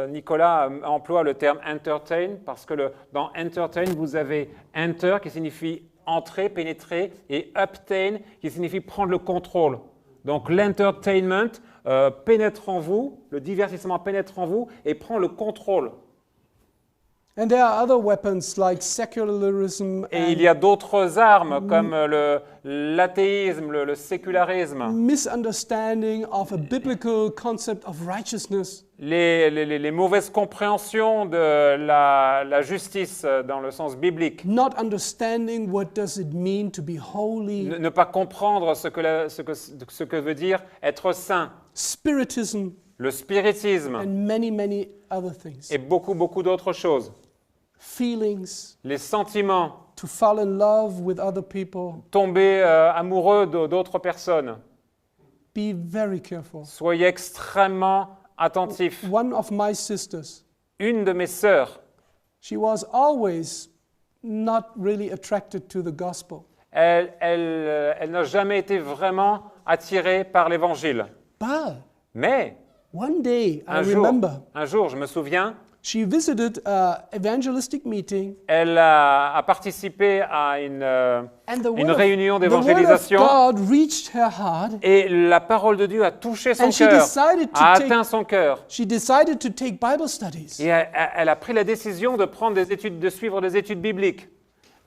Nicolas emploie le terme entertain, parce que dans entertain, vous avez enter qui signifie entrer, pénétrer, et obtain qui signifie prendre le contrôle. Donc l'entertainment pénètre en vous, le divertissement pénètre en vous et prend le contrôle. And there are other weapons like secularism Et il and y a d'autres armes comme l'athéisme, le sécularisme, misunderstanding of a biblical concept of righteousness. les mauvaises compréhensions de la justice dans le sens biblique. Not understanding what does it mean to be holy. Ne pas comprendre ce que veut dire être saint. Spiritism, le spiritisme and many other things. et beaucoup d'autres choses. Feelings, Les sentiments, to fall in love with other people. tomber amoureux d'autres personnes. Be very careful. Soyez extrêmement attentifs. One of my sisters, Une de mes sœurs, she was always not really attracted to the gospel. elle n'a jamais été vraiment attirée par l'évangile. But Mais one day, I un jour, remember, je me souviens, she visited an evangelistic meeting, elle a participé à une and réunion the word of d'évangélisation God reached her heart. et la parole de Dieu a touché son And she cœur, decided to a take- atteint son cœur. She decided to take Bible studies. Et elle a pris la décision de prendre de suivre des études bibliques.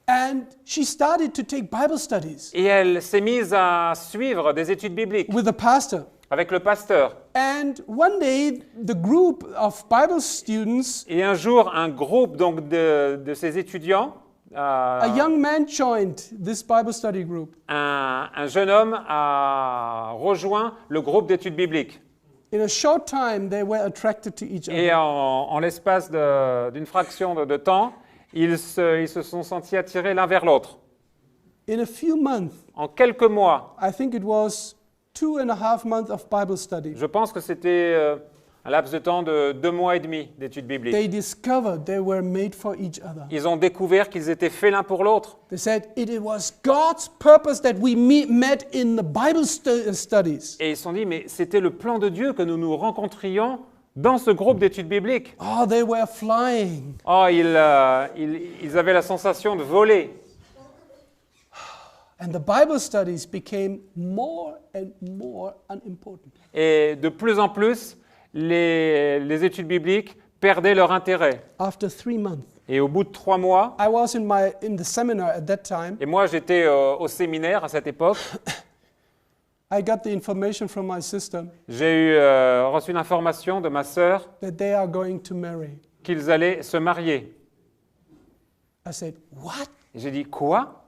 And she started to take Bible studies Et elle s'est mise à suivre des études bibliques with the pastor. avec le pasteur. And one day, the group of Bible students, Et un jour, un groupe donc de ces étudiants, a young man joined this Bible study group. un jeune homme a rejoint le groupe d'études bibliques. In a short time, they were attracted to each Et other. en l'espace d'une fraction de temps, ils se sont sentis attirés l'un vers l'autre. In a few months, En quelques mois, I think it was 2.5 months of Bible study, je pense que c'était un laps de temps de 2 mois et demi d'études bibliques. they discovered they were made for each other. Ils ont découvert qu'ils étaient faits l'un pour l'autre. They said it was God's purpose that we met in the Bible studies. Et ils se sont dit, mais c'était le plan de Dieu que nous nous rencontrions dans ce groupe d'études bibliques. Oh, they were flying. Oh, ils avaient la sensation de voler. And the Bible studies became more and more unimportant. Et de plus en plus, les études bibliques perdaient leur intérêt. After 3 months, Et au bout de 3 mois, I was in the seminar at that time. et moi j'étais au séminaire à cette époque, I got the information from my sister j'ai reçu une information de ma sœur that they are going to marry. qu'ils allaient se marier. I said, what? Et j'ai dit, quoi?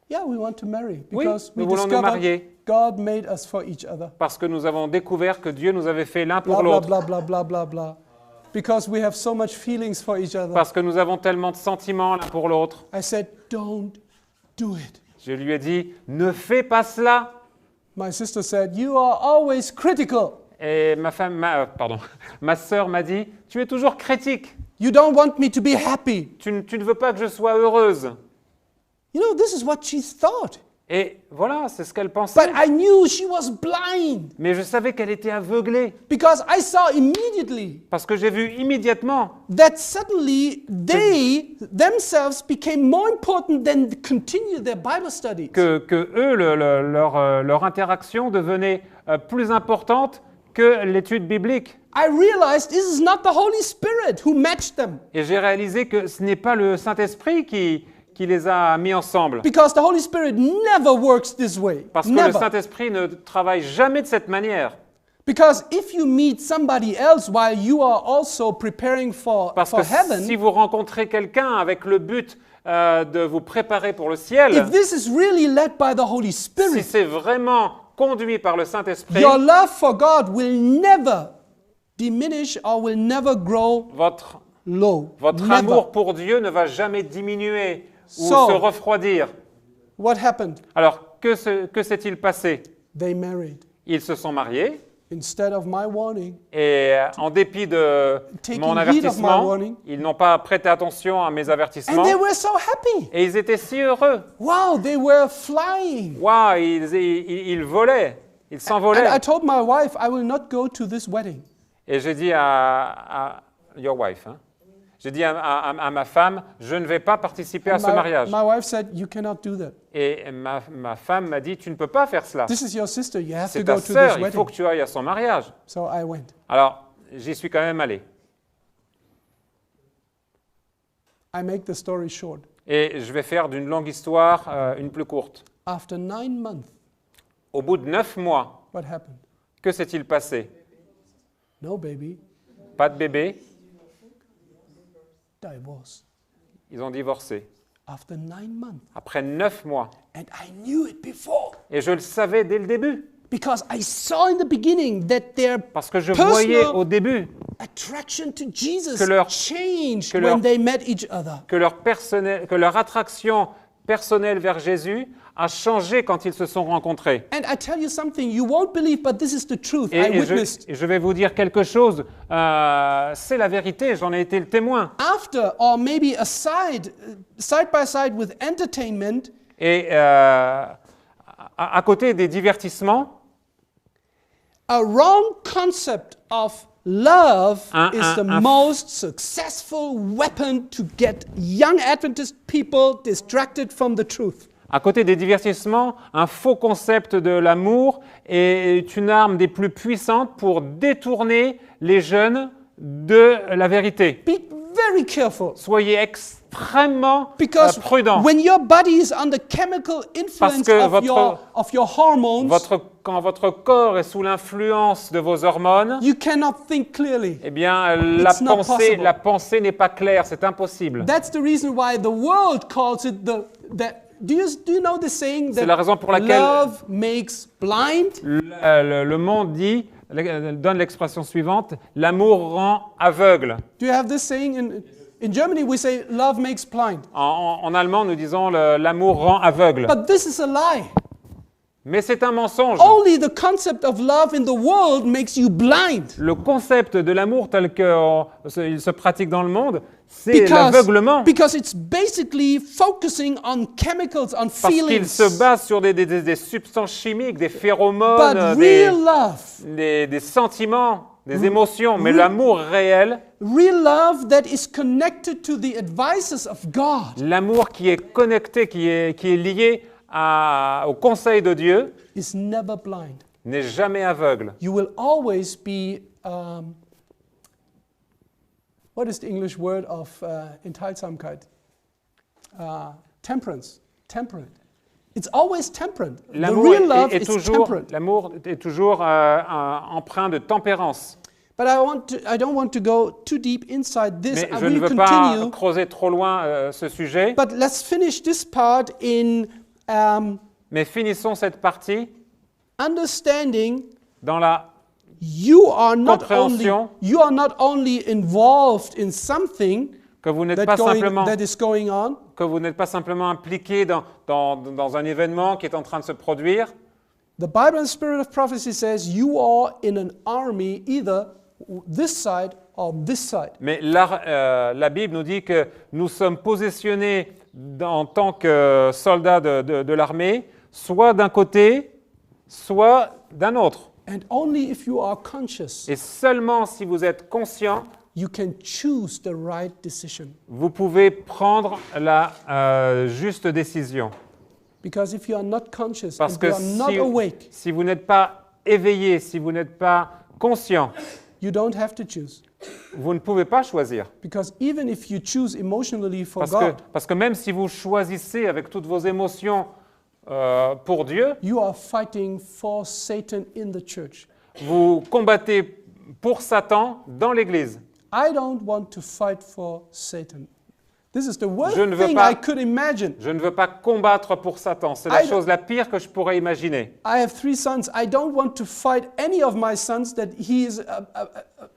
Yeah, we want to marry Oui, because we nous voulons nous discovered marier. God made us for each other. Parce que nous avons découvert que Dieu nous avait fait l'un Blah, pour blah, l'autre. blah, blah, blah, blah, blah. Because we have so much feelings for each other. Parce que nous avons tellement de sentiments l'un pour l'autre. I said, don't do it. Je lui ai dit, ne fais pas cela. My sister said, you are always critical. Et ma sœur m'a dit, tu es toujours critique. You don't want me to be happy. Tu ne veux pas que je sois heureuse. You know, this is what she thought. Et voilà, c'est ce qu'elle pensait. But I knew she was blind Mais je savais qu'elle était aveuglée. because I saw immediately Parce que j'ai vu immédiatement that suddenly they themselves became more important than to continue their Bible studies. que eux, leur interaction devenait plus importante que l'étude biblique. I realized this is not the Holy Spirit who matched them Et j'ai réalisé que ce n'est pas le Saint-Esprit qui les a mis ensemble. because the Holy Spirit never works this way. Parce que le Never. Saint-Esprit ne travaille jamais de cette manière. Because if you meet somebody else while you are also preparing for Parce que heaven, si vous rencontrez quelqu'un avec le but de vous préparer pour le ciel, if this is really led by the Holy si Spirit, c'est vraiment conduit par le Saint-Esprit, your love for God will never diminish or will never grow votre low. Never. amour pour Dieu ne va jamais diminuer ou So- se refroidir. What happened? Alors, que s'est-il passé? They married. Ils se sont mariés Instead of my warning, et en dépit de Taking mon heed of my avertissement, warning. ils n'ont pas prêté attention à mes and avertissements they were so happy. et ils étaient si heureux. Wow, they were flying. Waouh, ils volaient, ils And s'envolaient. I told my wife, I will not go to this wedding. Et j'ai dit à your wife, hein, j'ai dit à ma femme, je ne vais pas participer à And ce mariage. my wife said, you cannot do that. Et ma femme m'a dit, tu ne peux pas faire cela. This is your sister. You have to C'est go ta to sœur, this il faut wedding. que tu ailles à son mariage. So I went. Alors, j'y suis quand même allé. I make the story short. Et je vais faire d'une longue histoire une plus courte. After 9 months, Au bout de 9 mois, what happened? que s'est-il passé? No baby, Pas de bébé, divorce. ils ont divorcé. After 9 months. Après 9 mois. And I knew it before Et je le savais dès le début. Because I saw in the beginning that their Parce que je voyais personal au début attraction to Jesus que leur- changed que leur- when they met each other. que leur attraction personnelle vers Jésus a changé quand ils se sont rencontrés. And I tell you something, you won't believe, but this is the truth. I Et witnessed. je vais vous dire quelque chose, c'est la vérité, j'en ai été le témoin. After, or maybe side by side with entertainment, Et à côté des divertissements, a wrong concept of love is the un- most successful weapon to get young Adventist people distracted from the truth. à côté des divertissements, un faux concept de l'amour est une arme des plus puissantes pour détourner les jeunes de la vérité. Be very careful. Soyez extrêmement Because prudents. when your body is under chemical influence que of your hormones, Quand votre corps est sous l'influence de vos hormones, you cannot think clearly. eh bien, It's not possible. la pensée n'est pas claire, c'est impossible. That's the reason why the world calls it do you know the saying C'est la raison pour that laquelle love makes blind? Le monde donne l'expression suivante, l'amour rend aveugle. Do you have this saying in Germany? We say love makes blind. En allemand, nous disons l'amour rend aveugle. But this is a lie. Mais c'est un mensonge. Only the concept of love in the world makes you blind. Le concept de l'amour tel qu'il se pratique dans le monde, c'est l'aveuglement. Because it's basically focusing on chemicals, on Parce qu'il feelings. se base sur des substances chimiques, des phéromones, But real love, des sentiments, des émotions. Mais l'amour réel, real love that is connected to the advices of God, l'amour qui est connecté, qui est lié au conseil de Dieu, is never blind. n'est jamais aveugle. You will always be, what is the English word of Enthaltsamkeit? Temperance. Temperate. It's always temperate. The L'amour real love est is toujours, temperate. l'amour est toujours empreint de tempérance. But I don't want to go too deep inside this. Mais I je ne will veux pas continue. creuser trop loin ce sujet. But let's finish this part in Mais finissons cette partie understanding dans la you are not compréhension only involved in something que vous n'êtes pas simplement that is going on, impliqué dans un événement qui est en train de se produire. the Bible and Spirit of Prophecy says you are in an army either this side or this side. Mais la Bible nous dit que nous sommes positionnés en tant que soldats de l'armée, soit d'un côté, soit d'un autre. And only if you are conscious, Et seulement si vous êtes conscient, you can choose the right decision. vous pouvez prendre la juste décision. Because if you are not conscious Parce and que you are not awake, si vous n'êtes pas éveillé, si vous n'êtes pas conscient, you don't have to choose. vous ne pouvez pas choisir. Because even if you choose emotionally for Parce God, que même si vous choisissez avec toutes vos émotions pour Dieu, you are fighting for Satan in the church. vous combattez pour Satan dans l'Église. I don't want to fight for Satan. This is the worst Je ne veux thing pas- I could imagine. Je ne veux pas combattre pour Satan. C'est la I- chose la pire que je pourrais imaginer. I have 3 sons. I don't want to fight any of my sons that he is a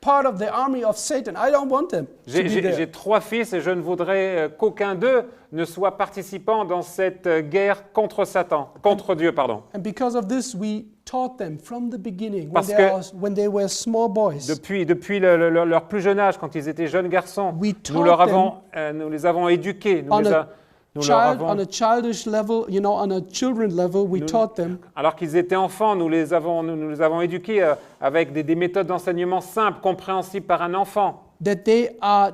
part of the army of Satan. I don't want them to be there. J'ai 3 fils et je ne voudrais qu'aucun d'eux ne soit participant dans cette guerre contre Satan, contre Dieu, pardon. And because of this, we taught them from the beginning Parce que when they were small boys. Depuis leur plus jeune âge, quand ils étaient jeunes garçons, We nous les avons éduqués. Nous On a childish level, on a children level, we taught them alors qu'ils étaient enfants, nous les avons éduqués avec des méthodes d'enseignement simples, compréhensibles par un enfant. that they are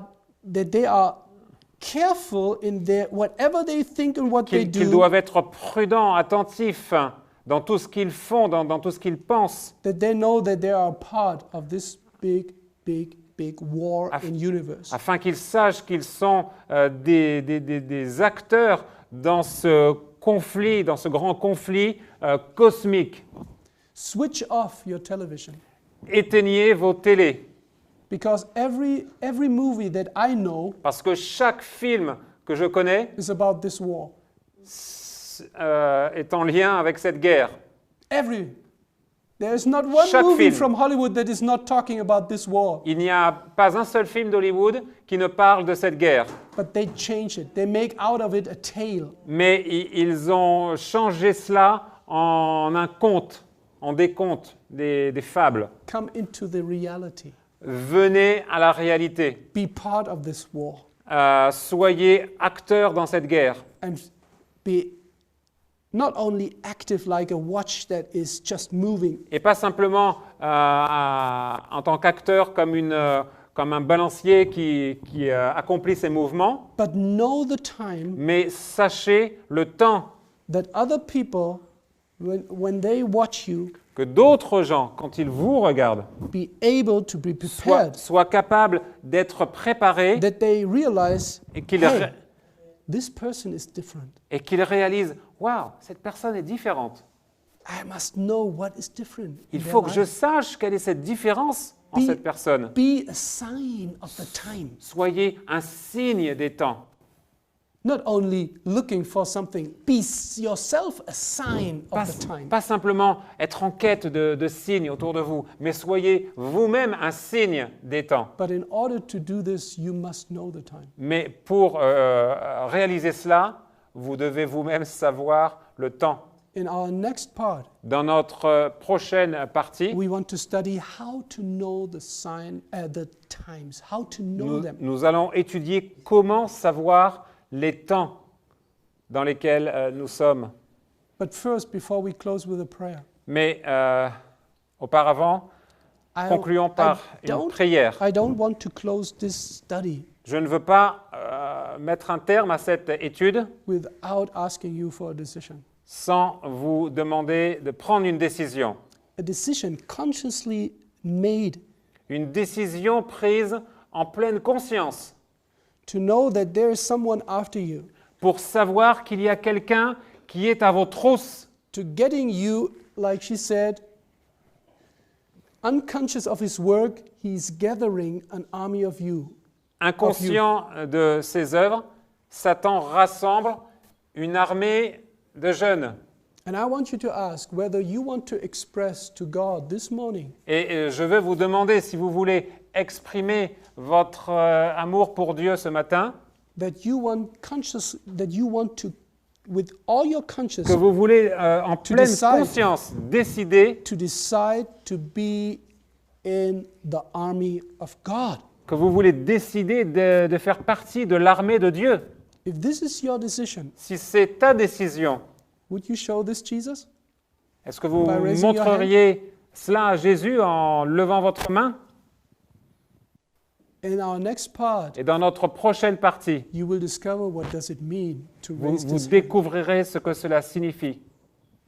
careful in their whatever they think and what they Qu'ils do, doivent être prudents, attentifs dans tout ce qu'ils font, dans tout ce qu'ils pensent, that they know that they are part of this big war in universe. afin qu'ils sachent qu'ils sont des acteurs dans ce conflit, dans ce grand conflit cosmique. Switch off your television, Éteignez vos télés, because every movie that I know parce que chaque film que je connais is about this war. est en lien avec cette guerre. Every There's not one Chaque movie film. from Hollywood that is not talking about this war. Il n'y a pas un seul film d'Hollywood qui ne parle de cette guerre. But they change it. They make out of it a tale. Mais ils ont changé cela en un conte, en des contes, des fables. Come into the reality. Venez à la réalité. Be part of this war. Soyez acteurs dans cette guerre. And be not only active like a watch that is just moving, Et pas simplement en tant qu'acteur comme un balancier qui accomplit ses mouvements, but know the time mais sachez le temps that other people, when they watch you, que d'autres gens, quand ils vous regardent, be able to be prepared, soient capables d'être préparés that they realize, et qu'ils hey, this person is different. réalisent « Waouh, cette personne est différente. I must know what is different. in Il their faut que je life. sache quelle est cette différence en Be- cette personne. Be a sign of the time. Soyez un signe des temps. Not only looking for something, be yourself a sign Pas, of the time. pas simplement être en quête de signes autour de vous, mais soyez vous-même un signe des temps. But in order to do this, you must know the time. Mais pour réaliser cela, vous devez vous-même savoir le temps. In our next part, Dans notre prochaine partie, we want to study how to know the the times, how to know them. nous allons étudier comment savoir les temps dans lesquels nous sommes. But first, before we close with a prayer, Mais auparavant, concluons par une prière. I don't want to close this study Je ne veux pas mettre un terme à cette étude without asking you for a decision. sans vous demander de prendre une décision. A decision consciously made Une décision prise en pleine conscience to know that there is someone after you, pour savoir qu'il y a quelqu'un qui est à vos trousses, to getting you, like she said, unconscious of his work, he's gathering an army of you. inconscient de ses œuvres. Satan rassemble une armée de jeunes. And I want you to ask whether you want to express to God this morning Et je vais vous demander si vous voulez exprimer votre amour pour Dieu ce matin, that you want to, with all your que conscience, vous voulez en pleine decide. conscience décider, to decide to be in the army of God. que vous voulez décider de faire partie de l'armée de Dieu. If this is your decision, Si c'est ta décision, would you show this Jesus? est-ce que vous By raising your montreriez cela à Jésus en levant votre main? In our next part, Et dans notre prochaine partie, you will discover what does it mean to vous raise this hand. découvrirez ce que cela signifie.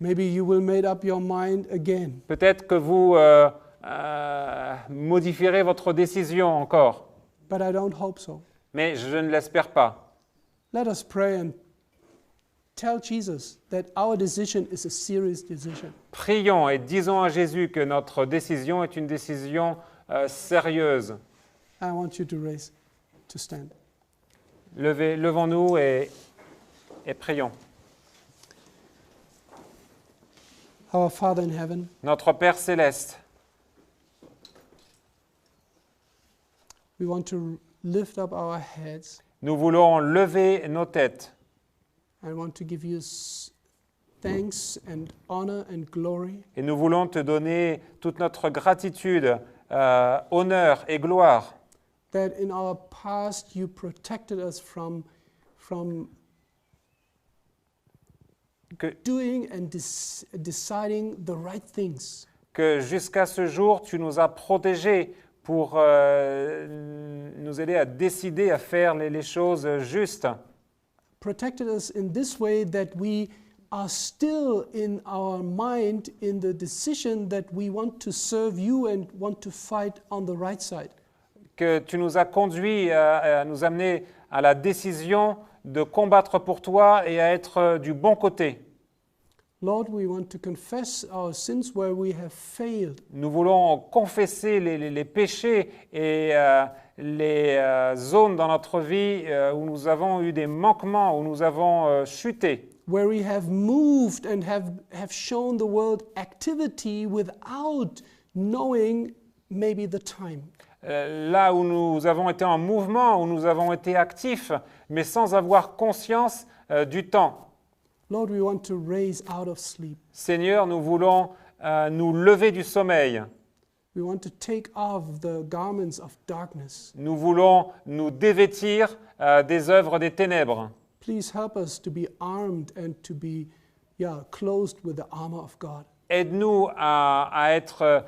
Maybe you will make up your mind again. Peut-être que vous modifierez votre décision encore, But I don't hope so. mais je ne l'espère pas. Let us pray and tell Jesus that our decision is a serious decision. Prions et disons à Jésus que notre décision est une décision sérieuse. I want you to stand. Levons-nous et prions. Our Father in heaven, Notre Père céleste, we want to lift up our heads nous voulons lever nos têtes and want to give you thanks and honor and glory et nous voulons te donner toute notre gratitude, honneur et gloire. that in our past you protected us from Que, doing and deciding the right things. que jusqu'à ce jour, tu nous as protégés pour nous aider à décider, à faire les choses justes. Protected us in this way that we are still in our mind in the decision that we want to serve you and want to fight on the right side. Que tu nous as conduits à nous amener à la décision de combattre pour toi et à être du bon côté. Lord, we want to confess our sins where we have failed. Nous voulons confesser les péchés et les zones dans notre vie où nous avons eu des manquements, où nous avons chuté. where we have moved and have shown the world activity without knowing maybe the time. Là où nous avons été en mouvement, où nous avons été actifs, mais sans avoir conscience du temps. Lord, we want to raise out of sleep. Seigneur, nous voulons nous lever du sommeil. We want to take off the garments of darkness. Nous voulons nous dévêtir des œuvres des ténèbres. Please help us to be armed and to be clothed with the armor of God. Aide-nous à être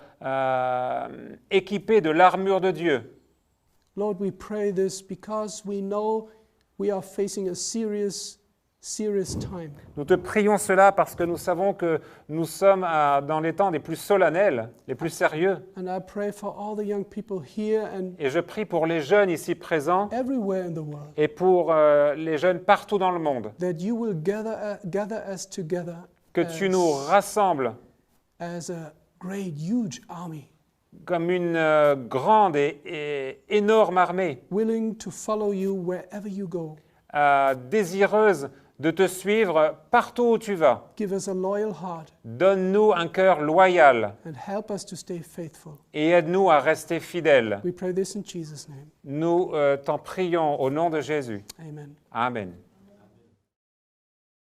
équipés de l'armure de Dieu. Lord, we pray this because we know we are facing a serious time. Nous te prions cela parce que nous savons que nous sommes dans les temps les plus solennels, les plus sérieux. And I pray for all the young people here and Et je prie pour les jeunes ici présents everywhere in the world et pour les jeunes partout dans le monde. that you will gather us together Que tu nous rassembles as a great, huge army, comme une grande et énorme armée, willing to follow you wherever you go. désireuse de te suivre partout où tu vas. Give us a loyal heart Donne-nous un cœur loyal and help us to stay faithful. et aide-nous à rester fidèles. We pray this in Jesus' name. Nous t'en prions au nom de Jésus. Amen. Amen.